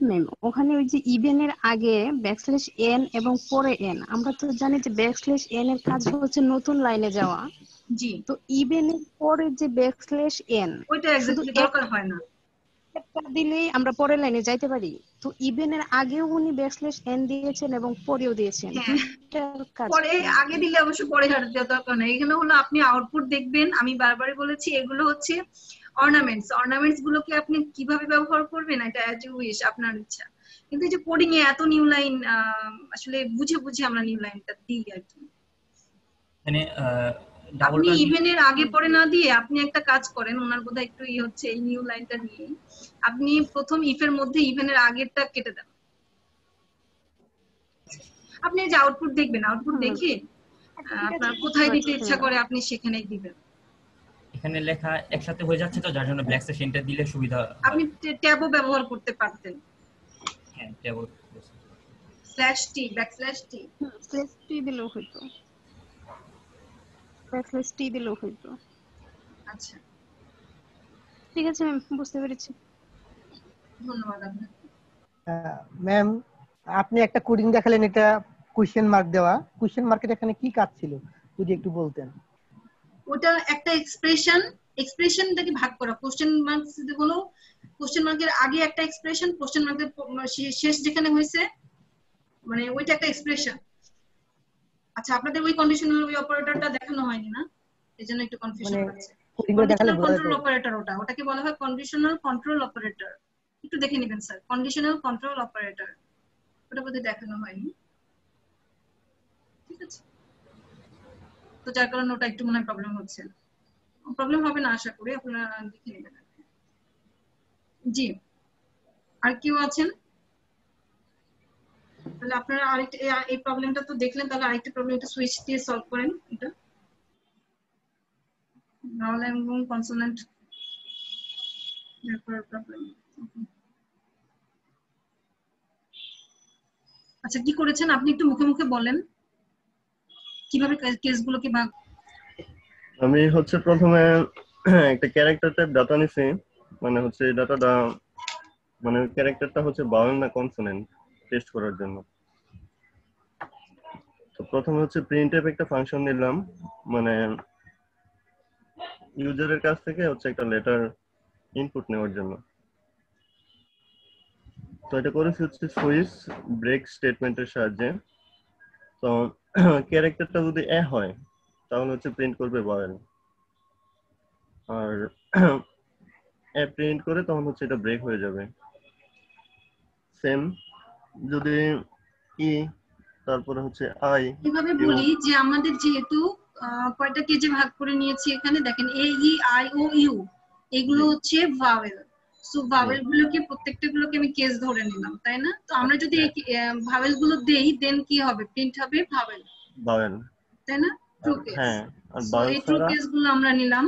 ম্যাম ওখানে ওই যে ইভেনের আগে ব্যাকস্ল্যাশ এন এবং পরে এন, আমরা তো জানি যে ব্যাকস্ল্যাশ এন এর কাজ হচ্ছে নতুন লাইনে যাওয়া। জি। তো ইভেনের পরে যে ব্যাকস্ল্যাশ এন ওইটা এক্স্যাক্টলি দরকার হয় না, একটা দিলেই আমরা পরের লাইনে যাইতে পারি। তো ইভেনের আগেও উনি ব্যাকস্ল্যাশ এন দিয়েছেন এবং পরেও দিয়েছেন, দুইটার কাজ পরে আগে দিলে অবশ্য পরে দেওয়ার দরকার নেই। এখানে হলো আপনি আউটপুট দেখবেন, আমি বারবারই বলেছি এগুলো হচ্ছে অর্নামেন্টস। অর্নামেন্টস গুলোকে আপনি কিভাবে ব্যবহার করবেন এটা অ্যাজ ইউ উইশ, আপনার ইচ্ছা। কিন্তু এই যে কোডিং এ এত নিউ লাইন, আসলে বুঝে বুঝে আমরা নিউ লাইনটা দিই আর কি। মানে আপনি ইভেনের আগে পরে না দিয়ে আপনি একটা কাজ করেন, ওনার বোধহয় একটু হচ্ছে এই নিউ লাইনটা নিয়ে আপনি প্রথম ইফের মধ্যে ইভেনের আগেরটা কেটে দেন। আপনি যে আউটপুট দেখবেন, আউটপুট দেখে আপনার কোথায় দিতে ইচ্ছা করে আপনি সেখানেই দিবেন। এখানে লেখা একসাথে হয়ে যাচ্ছে তো, যার জন্য ব্যাকস্ল্যাশ এনটা দিলে সুবিধা। আপনি ট্যাবও ব্যবহার করতে পারতেন। হ্যাঁ, ট্যাব স্ল্যাশ টি, ব্যাকস্ল্যাশ টি, স্ল্যাশ টি দিলেও হইতো, ব্যাকস্ল্যাশ টি দিলেও হইতো। আচ্ছা ঠিক আছে ম্যাম, বুঝতে পেরেছি। ধন্যবাদ আপনাকে। ম্যাম আপনি একটা কোডিং দেখালেন, এটা কোশ্চেন মার্ক দেওয়া, কোশ্চেন মার্কের এখানে কি কাজ ছিল যদি একটু বলতেন। ওটা একটা এক্সপ্রেশনটাকে ভাগ করা। কোশ্চেন মার্ক হলো কোশ্চেন মার্কের আগে একটা এক্সপ্রেশন, কোশ্চেন মার্কের শেষ যেখানে হয়েছে মানে ওইটা একটা এক্সপ্রেশন। আচ্ছা আপনাদের ওই কন্ডিশনাল ওই অপারেটরটা দেখানো হয়নি না, এজন্য একটু কনফিউশন হচ্ছে। কন্ডিশনাল কন্ট্রোল অপারেটর, ওটাকে বলা হয় কন্ডিশনাল কন্ট্রোল অপারেটর। একটু দেখে নেবেন স্যার, কন্ডিশনাল কন্ট্রোল অপারেটর, ওটা বোধহয় দেখানো হয়নি। ঠিক আছে, তো যার কারণে ওটা একটু মনে হয় প্রবলেম হচ্ছে। প্রবলেম হবে না আশা করি, আপনারা দেখে নেবেন। জি, আর কেউ আছেন? তাহলে আপনারা আরেকটা এই প্রবলেমটা তো দেখলেন, তাহলে আরেকটা প্রবলেম এটা সুইচ দিয়ে সলভ করেন। এটা ভাওয়েল এবং কনসোনেন্ট প্রবলেম। আচ্ছা কি করেছেন আপনি একটু মুখে মুখে বলেন কিভাবে কেসগুলোকে ভাগ। আমি হচ্ছে প্রথমে একটা ক্যারেক্টার টাইপ ডাটা নিছি, মানে হচ্ছে এই ডাটাটা মানে ক্যারেক্টারটা হচ্ছে ভাওয়েল না কনসোনেন্ট টেস্ট করার জন্য। তো প্রথমে হচ্ছে প্রিন্টএফ একটা ফাংশন নিলাম, মানে ইউজারের কাছ থেকে হচ্ছে একটা লেটার ইনপুট নেওয়ার জন্য। তো এটা করেছি হচ্ছে সুইচ ব্রেক স্টেটমেন্টের সাহায্যে। তো ক্যারেক্টারটা যদি এ হয় তাহলে হচ্ছে প্রিন্ট করবে ভাওয়েল, আর এ প্রিন্ট করে তখন হচ্ছে এটা ব্রেক হয়ে যাবে। সেম যদি ই তারপরে হচ্ছে আই, এভাবে বলি যে আমাদের যেহেতু কয়টা কেজে ভাগ করে নিয়েছি এখানে দেখেন, এ ই আই ও ইউ এগুলো হচ্ছে ভাওয়েল। সো ভাওয়েল গুলোকে প্রত্যেকটা গুলোকে আমি কেস ধরে নিলাম, তাই না? তো আমরা যদি এই ভাওয়েল গুলো দেই দেন কি হবে? প্রিন্ট হবে ভাওয়েল, তাই না? True case. হ্যাঁ, আর সো এই ট্রু কেস গুলো আমরা নিলাম,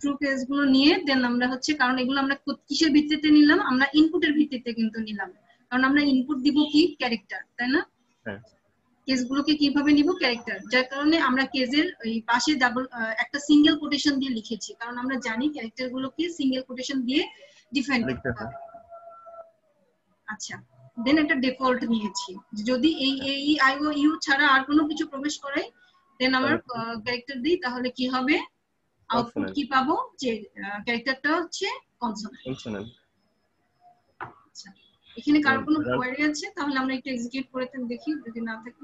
ট্রু কেস গুলো নিয়ে দেন আমরা হচ্ছে, কারণ এগুলো আমরা কিসের ভিত্তিতে নিলাম? আমরা ইনপুটের ভিত্তিতে কিন্তু নিলাম, কারণ আমরা ইনপুট দিব কি? ক্যারেক্টার, তাই না? কেসগুলোকে কিভাবে নিব? ক্যারেক্টার। যার কারণে আমরা কেসের এই পাশে ডাবল একটা সিঙ্গেল কোটেশন দিয়ে লিখেছি, কারণ আমরা জানি ক্যারেক্টার গুলোকে সিঙ্গেল কোটেশন দিয়ে ডিফাইন করতে হবে। আচ্ছা, দেন একটা ডিফল্ট নিয়েছি, যদি এই এই আই ও ইউ ছাড়া আর কোনো কিছু প্রবেশ করাই দেন আমার ক্যারেক্টার দিই, তাহলে কি হবে? আউটপুট কি পাবো? যে ক্যারেক্টারটা হচ্ছে কনসোনেন্ট। আচ্ছা, এখানে কারো কোনো কোয়েরি আছে? তাহলে আমরা একটু এক্সিকিউট করে দেখি, যদি না থাকে।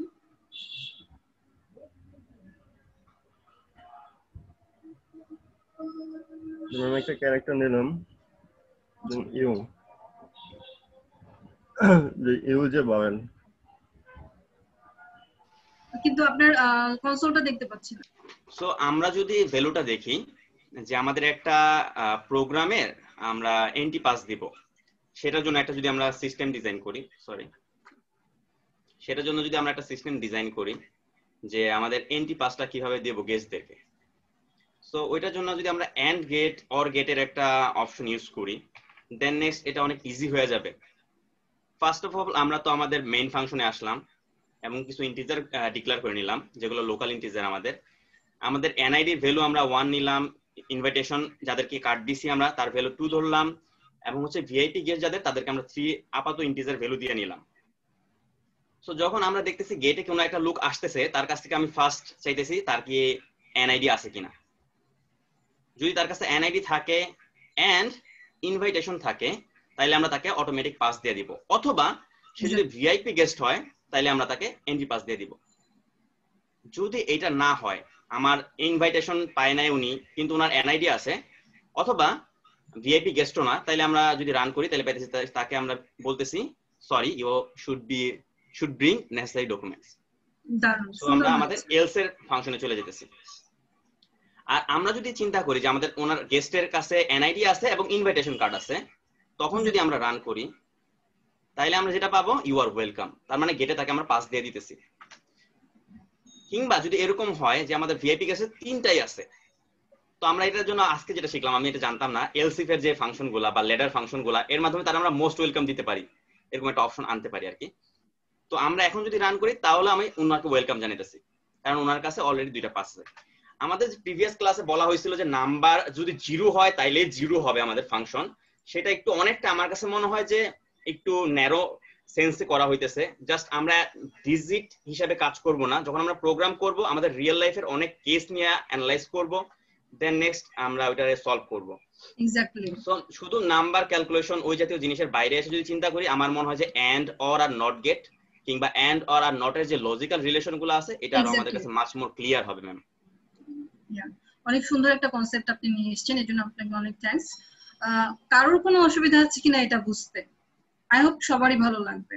আমি একটা ক্যারেক্টার নিলাম ইউ, যে ইউ যে ভাওয়েল, কিন্তু আপনার কনসোলটা দেখতে পাচ্ছি না। সো আমরা যদি ভ্যালুটা দেখি যে আমাদের একটা প্রোগ্রামের আমরা এন্টি পাস দিব, সেটার জন্য একটা যদি আমরা সিস্টেম ডিজাইন করি, সেটার জন্য যদি আমরা একটা সিস্টেম ডিজাইন করি যে আমাদের এন্টি পাসটা কিভাবে দেব গেস্টদেরকে, সো ওইটার জন্য যদি আমরা এন্ড গেট অর গেটের একটা অপশন ইউজ করি, দেন নেক্সট এটা অনেক ইজি হয়ে যাবে ফার্স্ট অফ অল আমরা তো আমাদের মেইন ফাংশনে আসলাম এবং কিছু ইন্টিজার ডিক্লেয়ার করে নিলাম যেগুলো লোকাল ইন্টিজার। আমাদের এনআইডি ভ্যালু আমরা 1 নিলাম, ইনভাইটেশন যাদেরকে কার্ড দিছি আমরা তার ভ্যালু 2 ধরলাম, এবং হচ্ছে ভিআইপি গেস্ট যাদের তাদেরকে আমরা 3 আপাতত ইন্টিজার ভ্যালু দিয়ে নিলাম। সো যখন আমরা দেখতেছি গেটে কোনো একটা লোক আসতেছে, তার কাছ থেকে আমি ফার্স্ট চাইতেছি তার কি এনআইডি আছে কিনা। যদি তার কাছে এনআইডি থাকে এন্ড ইনভাইটেশন থাকে তাহলে আমরা তাকে অটোমেটিক পাস দিয়ে দিব, অথবা সে যদি ভিআইপি গেস্ট হয় তাহলে আমরা তাকে এন্ট্রি পাস দিয়ে দিব। যদি এটা না হয়, আমার ইনভাইটেশন পায় নাই উনি কিন্তু ওনার এনআইডি আছে, অথবা ভিআইপি গেস্টও না, তাহলে আমরা যদি রান করি তাহলে পাইতেছি তাকে আমরা বলতেছি sorry you should bring necessary documents. So আমরা আমাদের এলস এর ফাংশনে চলে যেতেছি। আর আমরা যদি চিন্তা করি যে আমাদের ওনার গেস্টের কাছে এনআইডি আছে এবং ইনভাইটেশন কার্ড আছে, তখন যদি আমরা রান করি তাহলে আমরা যেটা পাবো ইউ আর ওয়েলকাম, তার মানে গেটে তাকে আমরা পাস দিয়ে দিতেছি। কিংবা যদি এরকম হয় যে আমাদের ভিআইপি গেস্টের 3টাই আছে, তো আমরা এটার জন্য আজকে যেটা শিখলাম, আমি এটা জানতাম না, এলসিফ এর যে ফাংশন গুলা বা লেডার ফাংশন গুলা এর মাধ্যমে তারা আমরা মোস্ট ওয়েলকাম দিতে পারি, এরকম একটা অপশন আনতে পারি আর কি। তো আমরা এখন যদি রান করি তাহলে আমি ওনাকে ওয়েলকাম জানাইতেছি, কারণ ওনার কাছে অলরেডি 2টা পাস আছে। আমাদের প্রিভিয়াস ক্লাসে বলা হয়েছিল যে নাম্বার যদি 0 হয় তাইলে 0 হবে আমাদের ফাংশন, সেটা একটু অনেকটা আমার কাছে মনে হয় যে একটু ন্যারো সেন্সে করা হইতেছে। জাস্ট আমরা ডিজিট হিসাবে কাজ করব না, যখন আমরা প্রোগ্রাম করব আমাদের রিয়েল লাইফের অনেক কেস নিয়ে অ্যানালাইজ করব, দেন নেক্সট আমরা ওইটারে সলভ করব। এক্স্যাক্টলি। সো শুধু নাম্বার ক্যালকুলেশন ওই জাতীয় জিনিসের বাইরে এসে যদি চিন্তা করি, আমার মনে হয় যে এন্ড অর আর নট গেট কিংবা এন্ড অর আর নট এর যে লজিক্যাল রিলেশন গুলো আছে এটা আরো আমাদের কাছে মাচ মোর ক্লিয়ার হবে ম্যাম। অনেক সুন্দর একটা কনসেপ্ট আপনি নিয়ে এসেছেন, এর জন্য আপনাকে অনেক থ্যাঙ্কস। কারোর কোনো অসুবিধা আছে কিনা এটা বুঝতে, আই হোপ সবারই ভালো লাগবে।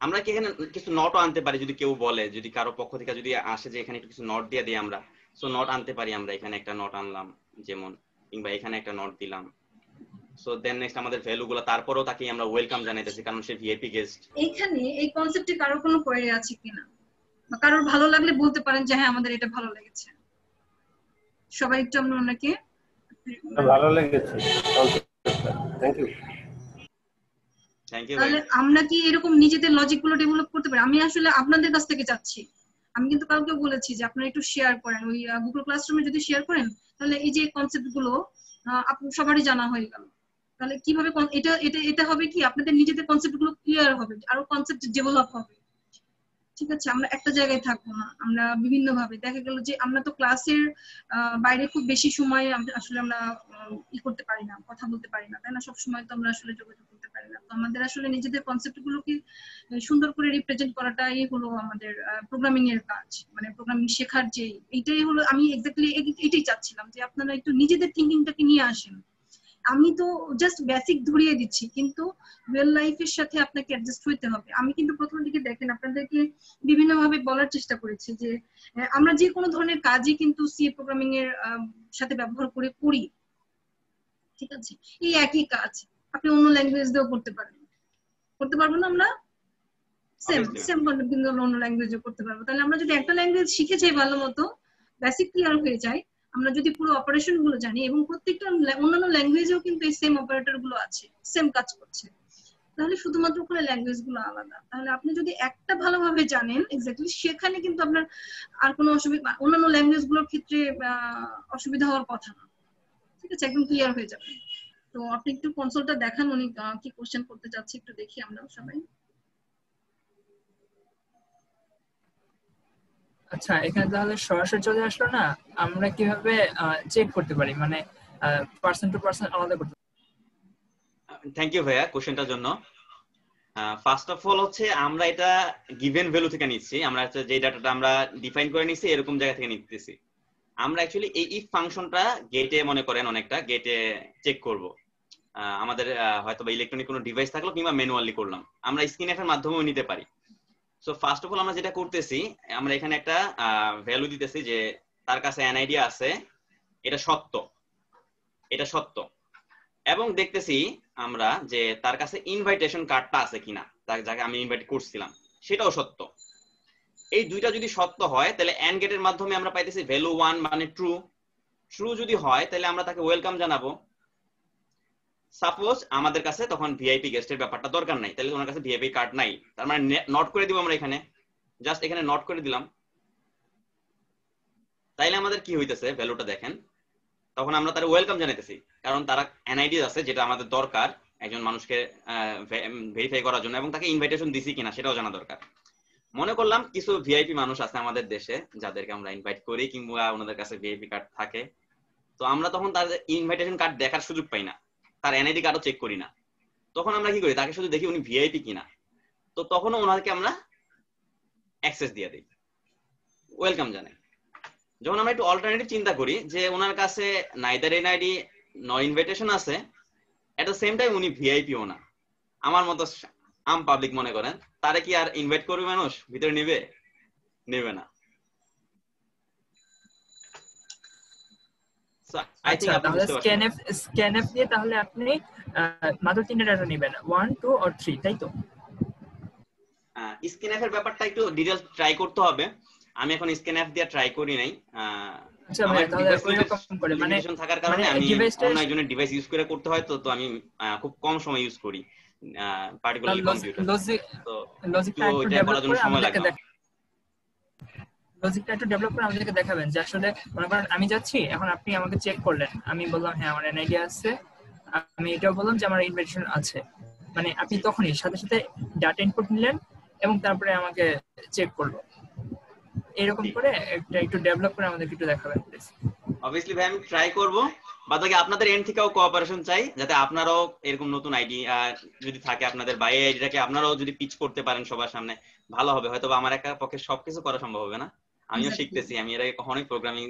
আমরা কি এখানে কিছু নোটও আনতে পারি, যদি কেউ বলে, যদি কারো পক্ষ থেকে যদি আসে যে এখানে একটু কিছু নোট দিয়ে দিই আমরা, সো নোট আনতে পারি আমরা। এখানে একটা নোট আনলাম যেমন, কিংবা এখানে একটা নোট দিলাম। সো দেন নেক্সট আমাদের ভ্যালুগুলো, তারপরেও তাকে আমরা ওয়েলকাম জানাইতেছি কারণ সে ভিআইপি গেস্ট। এখানে এই কনসেপ্টে কারোর কোনো কোয়েরি আছে কিনা, বা কারোর ভালো লাগলে বলতে পারেন যে হ্যাঁ আমাদের এটা ভালো লেগেছে। সবাই একটু আমরা ওনাকে ভালো লেগেছে, থ্যাংক ইউ। তাহলে আমরা কি এরকম নিজেদের লজিক গুলো ডেভেলপ করতে পারি? আমি আসলে আপনাদের কাছ থেকে চাচ্ছি, আমি কিন্তু কাউকে বলেছি যে আপনারা একটু শেয়ার করেন, ওই গুগল ক্লাসরুমে যদি শেয়ার করেন তাহলে এই যে কনসেপ্ট গুলো সবারই জানা হয়ে গেল। তাহলে কিভাবে এটা এটা এটা হবে কি, আপনাদের নিজেদের কনসেপ্ট গুলো ক্লিয়ার হবে, আরো কনসেপ্ট ডেভেলপ হবে। ঠিক আছে, আমরা একটা জায়গায় থাকবো না, আমরা বিভিন্ন ভাবে, দেখা গেল যে আমরা তো ক্লাসের বাইরে খুব বেশি সময় আসলে আমরা করতে পারি না, কথা বলতে পারি না, তাই না? সব সময় তো আমরা আসলে যোগাযোগ করতে পারি না। তো আমাদের আসলে নিজেদের কনসেপ্ট গুলোকে সুন্দর করে রিপ্রেজেন্ট করাটাই হলো আমাদের প্রোগ্রামিং এর কাজ, মানে প্রোগ্রামিং শেখার যে এইটাই হলো। আমি এক্স্যাক্টলি এটাই চাচ্ছিলাম যে আপনারা একটু নিজেদের থিঙ্কিংটাকে নিয়ে আসেন। আমি তো জাস্ট বেসিক ধরিয়ে দিচ্ছি, কিন্তু রিয়েল লাইফের সাথে আপনাকে অ্যাডজাস্ট হইতে হবে। আমি কিন্তু প্রথম দিকে দেখেন আপনাদেরকে বিভিন্ন ভাবে বলার চেষ্টা করেছি যে আমরা যে কোনো ধরনের কাজই কিন্তু সি প্রোগ্রামিং এর সাথে ব্যবহার করে করি। ঠিক আছে, এই একই কাজ আপনি অন্য ল্যাঙ্গুয়েজ দিয়েও করতে পারেন, করতে পারবো না আমরা? সেম কনসেপ্ট কিন্তু অন্য ল্যাঙ্গুয়েজেও করতে পারবো। তাহলে আমরা যদি একটা ল্যাঙ্গুয়েজ শিখে যাই ভালো মতো, বেসিক ক্লিয়ার হয়ে যায়, আমরা যদি পুরো অপারেশন গুলো জানি, এবং প্রত্যেকটা অন্যান্য ল্যাঙ্গুয়েজেও কিন্তু এই সেম অপারেটর গুলো আছে, সেম কাজ করছে, তাহলে শুধুমাত্র ওখানে ল্যাঙ্গুয়েজ গুলো আলাদা। তাহলে আপনি যদি একটা ভালোভাবে জানেন এক্স্যাক্টলি, সেখানে কিন্তু আপনার আর কোনো অসুবিধা, অন্যান্য ল্যাঙ্গুয়েজ গুলোর ক্ষেত্রে অসুবিধা হওয়ার কথা না। ঠিক আছে, একদম ক্লিয়ার হয়ে যাবে। তো আপনি একটু কনসোলটা দেখান, উনি কি কোশ্চেন করতে যাচ্ছে একটু দেখি আমরা সবাই। আচ্ছা, এখানে তাহলে সরাসরি চলে আসলো না, আমরা কিভাবে চেক করতে পারি, মানে পারসন টু পারসন আলাদা করতে? থ্যাংক ইউ ভাইয়া কোশ্চেনটার জন্য। ফার্স্ট অফ অল হচ্ছে আমরা এটা গিভেন ভ্যালু থেকে নিচ্ছি, আমরা যে ডাটাটা আমরা ডিফাইন করে নিচ্ছি এরকম জায়গা থেকে নিতেছি। আমরা অ্যাকচুয়ালি এই ইফ ফাংশনটা গেটে মনে করেন অনেকটা গেটে চেক করব, আমাদের হয়তো বা ইলেকট্রনিক কোনো ডিভাইস থাকলো কিংবা ম্যানুয়ালি করলাম, আমরা স্ক্রিনএফ এর মাধ্যমেও নিতে পারি। সো ফার্স্ট অফ অল আমরা যেটা করতেছি, আমরা এখানে একটা ভ্যালু দিতেছি যে তার কাছে এনআইডি আছে, এটা সত্য, এটা সত্য, এবং দেখতেছি আমরা যে তার কাছে ইনভাইটেশন কার্ডটা আছে কিনা, যাকে আমি ইনভাইট করছিলাম সেটাও সত্য। এই দুইটা যদি সত্য হয় তাহলে এন্ড গেটের মাধ্যমে আমরা পাইতেছি ভ্যালু 1 মানে ট্রু। ট্রু যদি হয় তাহলে আমরা তাকে ওয়েলকাম জানাবো। সাপোজ আমাদের কাছে তখন ভিআইপি গেস্টের ব্যাপারটা দরকার নাই, তাহলে ওনার কাছে ভিআইপি কার্ড নাই, তার মানে নোট করে দিব আমরা এখানে, জাস্ট এখানে নোট করে দিলাম। তাইলে আমাদের কি হইতেছে ভ্যালুটা দেখেন, তখন আমরা তার ওয়েলকাম জানাইতেছি, কারণ তারা এনআইডি আছে যেটা আমাদের দরকার একজন মানুষকে ভেরিফাই করার জন্য, এবং তাকে ইনভাইটেশন দিছি কিনা সেটাও জানা দরকার। মনে করলাম কিছু ভিআইপি মানুষ আছে আমাদের দেশে যাদেরকে আমরা ইনভাইট করি কিংবা ওনাদের কাছে ভিআইপি কার্ড থাকে, তো আমরা তখন তাদের ইনভাইটেশন কার্ড দেখার সুযোগ পাই না, তার এনআইডি কার্ডও চেক করি না। তখন আমরা কি করি, তাকে শুধু দেখি উনি ভিআইপি কিনা, তো তখনও ওনাকে আমরা অ্যাক্সেস দিয়ে দিই, ওয়েলকাম জানাই। যখন আমরা একটু অল্টারনেটিভ চিন্তা করি যে ওনার কাছে নাইদার এনআইডি নো ইনভাইটেশন আছে, এট দ্য সেম টাইম উনি ভিআইপিও না, আমার মতো আম পাবলিক মনে করেন, তারে কি আর ইনভাইট করবে মানুষ ভিতরে নেবে না। আচ্ছা, তাহলে স্ক্যানএফ দিয়ে তাহলে আপনি মাত্র 3টা ডাটা নেবেন, 1 2 or 3, তাই তো? স্ক্যানএফ এর ব্যাপারটা একটু ডিটেইলস ট্রাই করতে হবে, আমি এখন স্ক্যানএফ দিয়ে ট্রাই করি নাই। আচ্ছা ভাই, তাহলে ওইরকম করে মানে থাকার কারণে আমি অন্য একজনের ডিভাইস ইউজ করে করতে হয়, তো আমি খুব কম সময় ইউজ করি পার্টিকুলারলি কম্পিউটার, তো লজিকটা একটু ডেভেলপ করে আমাদেরকে আমাদেরকে দেখাবেন যে আসলে মনে করেন আমি যাচ্ছি, এখন আপনি আমাকে চেক করলেন, আমি বললাম হ্যাঁ আমার এনআইডি আছে, আমি এটাও বললাম যে আমার ইনভাইটেশন আছে, মানে আপনি তখনই সাথে সাথে ডাটা ইনপুট নিলেন এবং তারপরে আমাকে চেক করলো, এরকম করে একটু ডেভেলপ করে আমাদেরকে একটু দেখাবেন প্লিজ। অবভিয়াসলি ভাই আমি ট্রাই করব, বাদবাকি আপনাদের এন্ড থেকেও কোঅপারেশন চাই, যাতে আপনারাও এরকম নতুন আইডি যদি থাকে আপনাদের বাই আইডিটাকে আপনারাও যদি পিচ করতে পারেন সবার সামনে ভালো হবে। হয়তো আমার একা পক্ষে সবকিছু করা সম্ভব হবে না, আমিও শিখতেছি, আমি এর আগে কখনোই প্রোগ্রামিং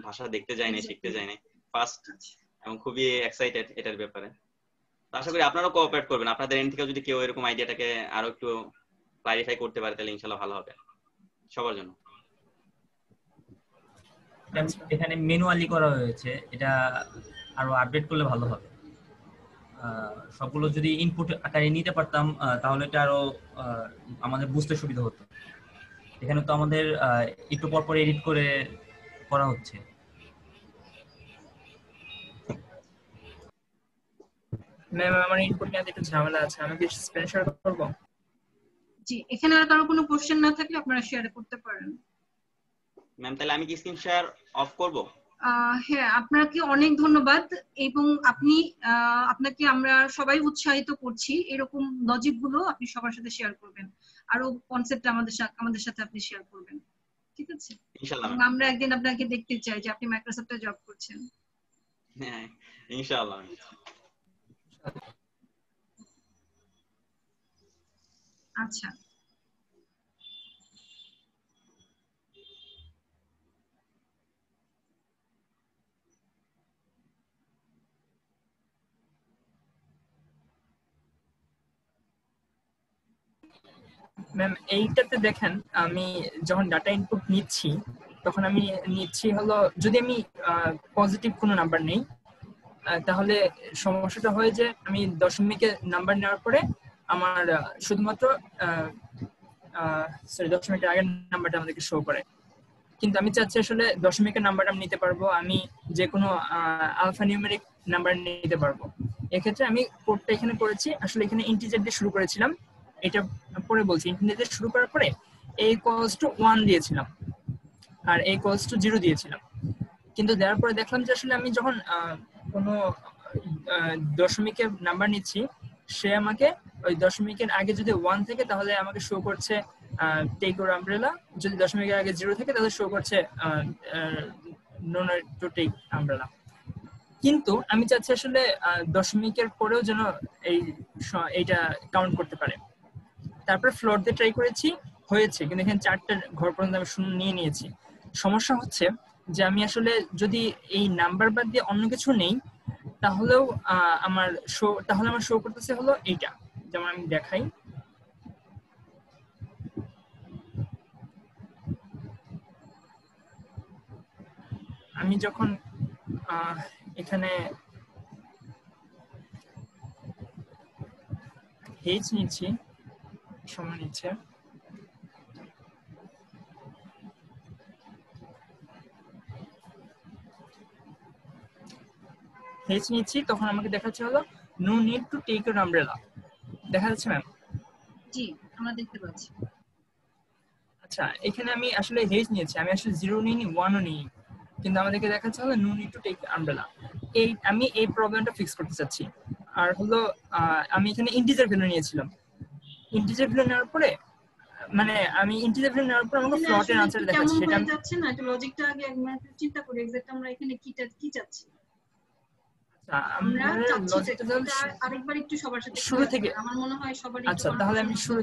ভাষা দেখতে যাইনি, শিখতে যাইনি, ফার্স্ট, এবং খুবই এক্সাইটেড এটার ব্যাপারে। আশা করি আপনারাও কোঅপারেট করবেন, আপনাদের এন্ড থেকে যদি কেউ এরকম আইডিয়াটাকে আরো একটু ক্লারিফাই করতে পারে তাহলে ইনশাআল্লাহ ভালো হবে সবার জন্য। এখানে ম্যানুয়ালি করা হয়েছে, এটা আরো আপডেট করলে ভালো হবে। সবগুলো যদি ইনপুট আকারে নিতে পারতাম তাহলে এটা আরো আমাদের বুঝতে সুবিধা হতো। এখানে তো আমাদের একটু পর পর এডিট করে করা হচ্ছে। ম্যাম আমার ইনপুট নিয়ে একটু ঝামেলা আছে, আমি কি স্ক্রিন শেয়ার করব? জি, এখানে আর কারো কোনো কোশ্চেন না থাকলে আপনারা শেয়ার করতে পারেন। ম্যাম তাহলে আমি কি স্ক্রিন শেয়ার অফ করব? হ্যাঁ, আপনাকে অনেক ধন্যবাদ, এবং আপনাকে আমরা সবাই উৎসাহিত করছি এরকম লজিক গুলো আপনি সবার সাথে শেয়ার করবেন, আরো কনসেপ্ট আমাদের সাথে আপনি শেয়ার করবেন, ঠিক আছে? ইনশাআল্লাহ আমরা একদিন আপনাকে দেখতে চাই যে আপনি মাইক্রোসফটে জব করছেন। হ্যাঁ ইনশাআল্লাহ। আচ্ছা, ম্যাম এইটাতে দেখেন আমি যখন ডাটা ইনপুট নিচ্ছি তখন আমি নিচ্ছি হলো, যদি আমি পজিটিভ কোনো নাম্বার নেই তাহলে সমস্যাটা হয় যে আমি দশমিকের নাম্বার নেওয়ার পরে আমার শুধুমাত্র দশমিকের আগের নাম্বারটা আমাদেরকে শো করে, কিন্তু আমি চাচ্ছি আসলে দশমিকের নাম্বারটা আমি নিতে পারবো, আমি যে কোনো আলফা নিউমেরিক নাম্বার নিতে পারবো। এক্ষেত্রে আমি কোডটা এখানে করেছি, আসলে এখানে ইন্টিজার দিয়ে শুরু করেছিলাম, এটা পরে বলছি। ইন্টিজার দিয়ে শুরু করার পরে a = 1 দিয়েছিলাম আর a = 0 দিয়েছিলাম, কিন্তু দেওয়ার পরে দেখলাম যে আসলে আমি যখন কোনো দশমিকের নাম্বার নিচ্ছি সে আমাকে ওই দশমিকের আগে যদি 1 থাকে তাহলে আমাকে শো করছে টেক ওর আমব্রেলা, যদি দশমিকের আগে 0 থাকে তাহলে শো করছে no need to take umbrella. কিন্তু আমি চাচ্ছি আসলে দশমিকের পরেও যেন এইটা কাউন্ট করতে পারে। তারপর ফ্লোট দিয়ে ট্রাই করেছি, হয়েছে, কিন্তু এখানে 4টা ঘর পর্যন্ত আমি শূন্য নিয়ে নিয়েছি। সমস্যা হচ্ছে যে আমি আসলে যদি এই নাম্বার বাদ দিয়ে অন্য কিছু নেই তাহলেও আমার শো করতেছে হলো এইটা, যেমন আমি দেখাই। আমি যখন এখানে হেজ নিচ্ছি, সময় নিচ্ছে, হেজ নিচ্ছি তখন আমাকে দেখাচ্ছে হলো no need to take your umbrella. দেখা যাচ্ছে ম্যাম? জি আমরা দেখতে পাচ্ছি। আচ্ছা এখানে আমি আসলে হেজ নিয়েছি, আমি আসলে 0 নিইনি 1ও নিই, কিন্তু আমাদেরকে দেখাচ্ছে হলো no need to take umbrella. আমি এই প্রবলেমটা ফিক্স করতে চাচ্ছি। আর হলো আমি এখানে ইন্টিজার ভ্যালু নিয়েছিলাম। ইন্টিজার ভ্যালু নেওয়ার পরে মানে আমি ইন্টিজার ভ্যালু নেওয়ার পরে আমাকে ফ্লটের আনসার দেখাচ্ছে, সেটা কেমন যাচ্ছে না একটু লজিকটা আগে একটু চিন্তা করি এক্স্যাক্ট আমরা এখানে কি চাচ্ছি। আমরা লজিকটা আরেকবার একটু সবার সাথে শুরু থেকে, আমার মনে হয় সবার আচ্ছা তাহলে আমি শুরু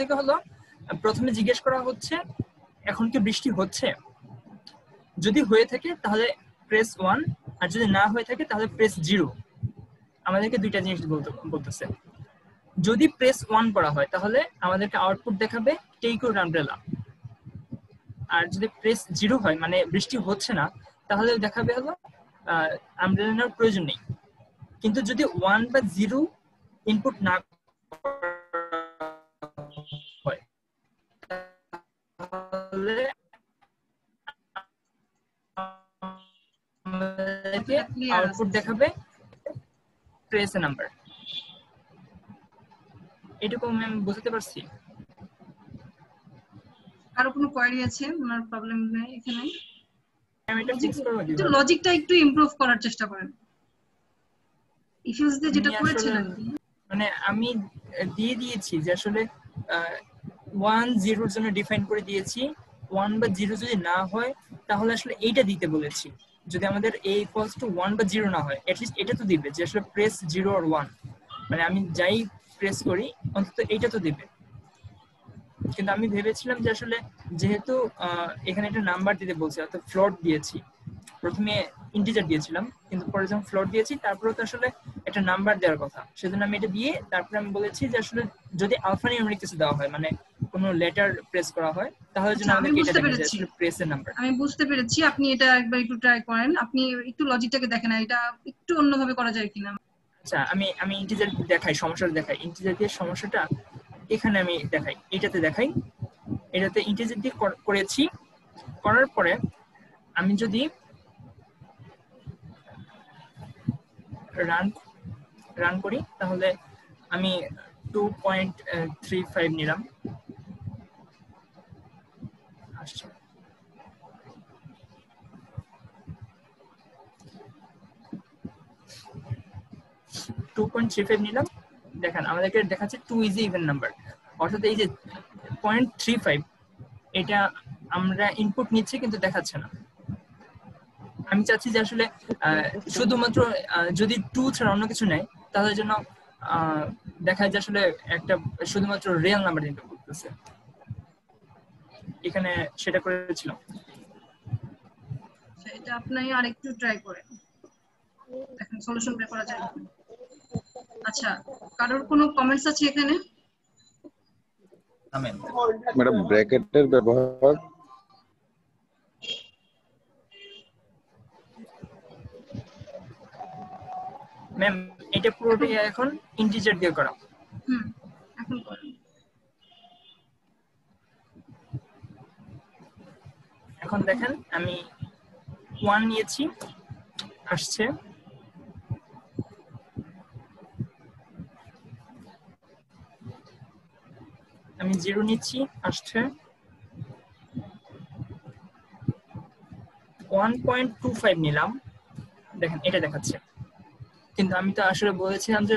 থেকে হলো প্রথমে জিজ্ঞেস করা হচ্ছে এখন কি বৃষ্টি হচ্ছে, যদি হয়ে থাকে তাহলে প্রেস 1, আর যদি না হয়ে থাকে তাহলে প্রেস 0। আমাদেরকে দুইটা জিনিস বলতেছে। যদি প্রেস 1 করা হয় তাহলে আমাদেরকে আউটপুট দেখাবে টেক ইউর আমব্রেলা, আর যদি প্রেস 0 হয় মানে বৃষ্টি হচ্ছে না তাহলে দেখাবে হলো আমব্রেলা নেওয়ার প্রয়োজন নেই। কিন্তু যদি 1 বা 0 ইনপুট না হয় তাহলে আমাদেরকে আউটপুট দেখাবে প্রেস এ নাম্বার। এটুকু আমি বুঝতে পারছি। আরো কোনো কোয়েরি আছে? ওনার প্রবলেম নেই এখানে? আমি এটা ফিক্স করব দিব। একটু লজিকটা একটু ইমপ্রুভ করার চেষ্টা করেন। ইফিউজ দিয়ে যেটা করেছেন মানে আমি দিয়ে দিয়েছি যে আসলে 1 0 এর জন্য ডিফাইন করে দিয়েছি, 1 বা 0 যদি না হয় তাহলে আসলে এইটা দিতে বলেছি। যদি আমাদের a ইকুয়ালস টু 1 বা 0 না হয় এট লিস্ট এটা তো দিবে যে আসলে প্রেস 0 অর 1, মানে আমি যাই প্রেস করি অন্তত এইটা তো দিবে। কিন্তু আমি ভেবেছিলাম যে আসলে যেহেতু এখানে একটা নাম্বার দিতে বলছে অর্থাৎ ফ্লোট দিয়েছি, প্রথমে ইন্টিজার দিয়েছিলাম কিন্তু পরে যখন ফ্লোট দিয়েছি তারপরে তো আসলে একটা নাম্বার দেওয়ার কথা, সেজন্য আমি এটা দিয়ে তারপরে আমি বলেছি যে আসলে যদি আলফানিউমেরিক কিছু দেওয়া হয় মানে কোনো লেটার প্রেস করা হয় তাহলে যেন আমাদের এটা দেখা যায় আসলে প্রেসের নাম্বার। আমি বুঝতে পেরেছি, আপনি এটা একবার একটু ট্রাই করেন, আপনি একটু লজিকটাকে দেখেন এটা একটু অন্যভাবে করা যায় কিনা। আচ্ছা আমি ইন্টিজার দেখাই, সমস্যাটা দেখাই। ইন্টিজার দিয়ে সমস্যাটা এখানে আমি দেখাই, এটাতে দেখাই। এটাতে ইন্টিজার দিয়ে করেছি, করার পরে আমি যদি রান করি তাহলে আমি 2.35 নিলাম, আসছে 2.35 নিলাম। দেখেন আমাদেরকে দেখাচ্ছে 2 ইজ ইভেন নাম্বার, অর্থাৎ এই যে 0.35 এটা আমরা ইনপুট নিচ্ছি কিন্তু দেখাচ্ছে না। আমি চাচ্ছি যে আসলে শুধুমাত্র যদি 2 ছাড়া অন্য কিছু নেই তাহলে যেন দেখা যায় আসলে একটা শুধুমাত্র রিয়েল নাম্বার ইনপুট করতেছে। এখানে সেটা করেছিলাম। এটা আপনি আরেকটু ট্রাই করেন, দেখেন সলিউশন বের করা যায়। আচ্ছা কারোর কোনো কমেন্টস আছে এখানে? ম্যাডাম ব্র্যাকেটের ব্যবহার ম্যাম এটা পুরোটাই এখন ইন্টিজার দিয়ে করা। এখন করেন। এখন দেখেন আমি 1 নিয়েছি, আসছে আমি 0 নিচ্ছি, আসছে 1.25 নিলাম, দেখেন এটা দেখাচ্ছে। কিন্তু আমি তো আসলে বলেছিলাম যে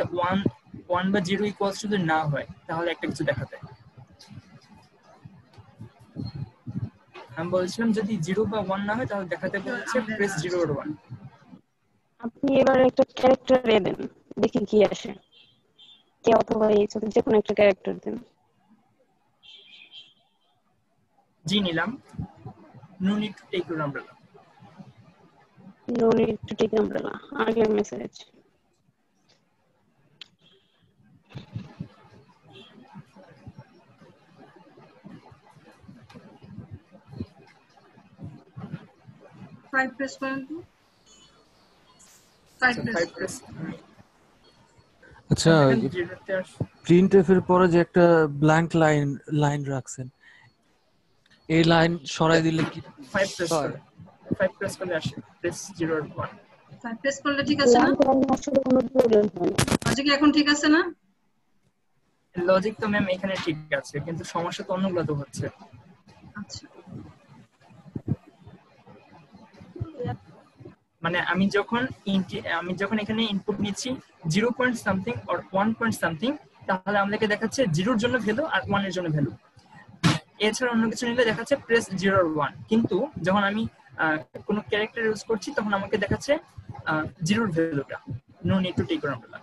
1 বা 0 ইকুয়ালস যদি না হয় তাহলে একটা কিছু দেখাতে। আমি বলেছিলাম যদি 0 বা 1 না হয় তাহলে দেখাতে বলেছে প্রেস 0 or 1। আপনি এবার একটা ক্যারেক্টার দেন, দেখি কি আসে। কে অথবা এই যে কোনো একটা ক্যারেক্টার দেন। জি নিলাম, no need to take your umbrella. No need to take umbrella, আগের মেসেজ। ফাইভ প্রেস করেন তো। Five press. আচ্ছা প্রিন্টএফ এর পরে যে একটা ব্ল্যাঙ্ক লাইন রাখছেন, এই লাইন সরাই দিলে কি 5 প্রেস করে 5 প্রেস করলে আসে, প্রেস 0 আর 1। 5 প্রেস করলে ঠিক আছে না? লজিক এখন ঠিক আছে না? লজিক তো ম্যাম এখানে ঠিক আছে, কিন্তু সমস্যা তো অন্যগুলো হচ্ছে। আচ্ছা, মানে আমি যখন এখানে ইনপুট নিচ্ছি 0 point something or 1 point something, তাহলে আমাদেরকে দেখাচ্ছে 0 এর জন্য ভ্যালু আর 1 এর জন্য ভ্যালু। এছাড়া অন্য কিছু নিলে দেখাচ্ছে প্রেস 0 আর 1। কিন্তু যখন আমি কোনো ক্যারেক্টার ইউজ করছি তখন আমাকে দেখাচ্ছে 0 এর ভ্যালুটা। No need to take on umbrella.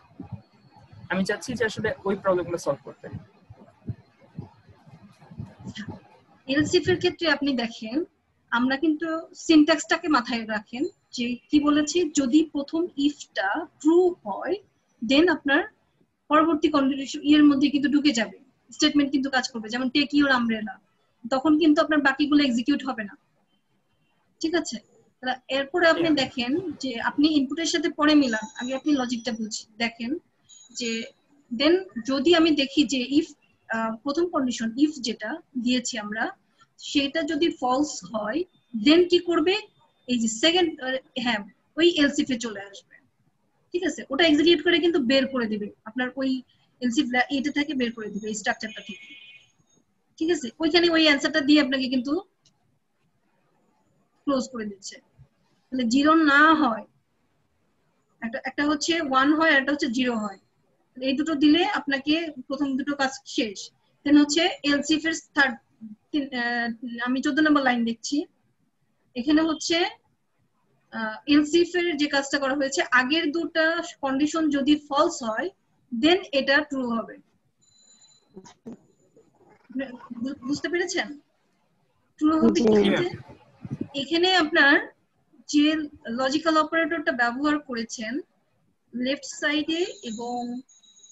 আমি চাচ্ছি যে আসলে ওই প্রবলেমগুলো সলভ করতে। এলসিএফ এর ক্ষেত্রে আপনি দেখেন আমরা কিন্তু সিনট্যাক্সটাকে মাথায় রাখেন যে কি বলেছি, যদি প্রথম ইফটা ট্রু হয় দেন আপনার পরবর্তী কন্ডিশন এর মধ্যে কিন্তু ঢুকে যাবে, স্টেটমেন্ট কিন্তু কাজ করবে। যেমন টেক ইউর আমব্রেলা, তখন কিন্তু আপনার বাকিগুলো এক্সিকিউট হবে না, ঠিক আছে? এরপরে আপনি দেখেন যে আপনি ইনপুটের সাথে পরে মিলান, আগে আপনি লজিকটা দেখেন যে দেন যদি আমি দেখি যে ইফ প্রথম কন্ডিশন ইফ যেটা দিয়েছি আমরা সেটা যদি ফলস হয় দেন কি করবে, এই যে সেকেন্ড হ্যাঁ ওই এলসিএফ এ চলে আসবে, ঠিক আছে? ওটা এক্সিকিউট করে কিন্তু বের করে দিবে আপনার ওই এলসিএফ এটা থেকে বের করে দিবে এই স্ট্রাকচারটা থেকে, ঠিক আছে? ওইখানে ওই অ্যানসারটা দিয়ে আপনাকে কিন্তু ক্লোজ করে দিচ্ছে। তাহলে 0 না হয়, একটা হচ্ছে 1 হয় আর একটা হচ্ছে 0 হয়, এই দুটো দিলে আপনাকে প্রথম দুটো কাজ শেষ। দেন হচ্ছে এলসিএফ এর থার্ড, আমি 14 নম্বর লাইন দেখছি, এখানে হচ্ছে এলসিএফ এর যে কাজটা করা হয়েছে আগের দুটো কন্ডিশন যদি ফলস হয় দেন এটা ট্রু হবে। বুঝতে পেরেছেন? ট্রু হবে কি, এখানে আপনার যে লজিক্যাল অপারেটরটা ব্যবহার করেছেন লেফট সাইডে এবং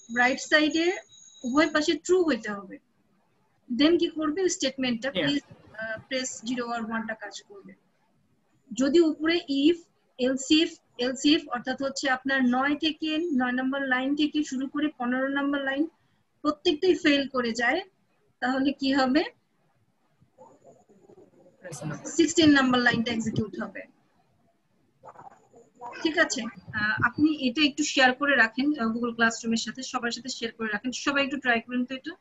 রাইট সাইডে উভয় পাশে ট্রু হইতে হবে, দেন কি করবে স্টেটমেন্টটা প্রেস 0 আর 1 টা কাজ করবে। যদি উপরে ইফ এলসিএফ অর্থাৎ হচ্ছে আপনার 9 নম্বর লাইন থেকে শুরু করে 15 নম্বর লাইন প্রত্যেকটাই ফেল করে যায়, তাহলে কি হবে 16 নম্বর লাইনটা এক্সিকিউট হবে, ঠিক আছে? আপনি এটা একটু শেয়ার করে রাখেন গুগল ক্লাসরুমের সাথে, সবার সাথে শেয়ার করে রাখেন, সবাই একটু ট্রাই করেন তো এটা।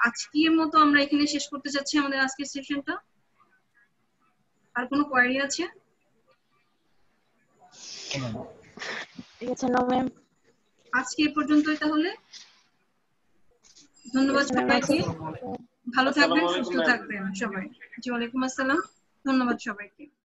আজকের মতো আমরা এখানে শেষ করতে যাচ্ছি আমাদের আজকের সেশনটা। আর কোনো কোয়েরি আছে? ঠিক আছে না ম্যাম, আজকে এই পর্যন্তই তাহলে। ধন্যবাদ সবাইকে, ভালো থাকবেন, সুস্থ থাকবেন সবাই। জি ওয়ালাইকুম আসসালাম, ধন্যবাদ সবাইকে।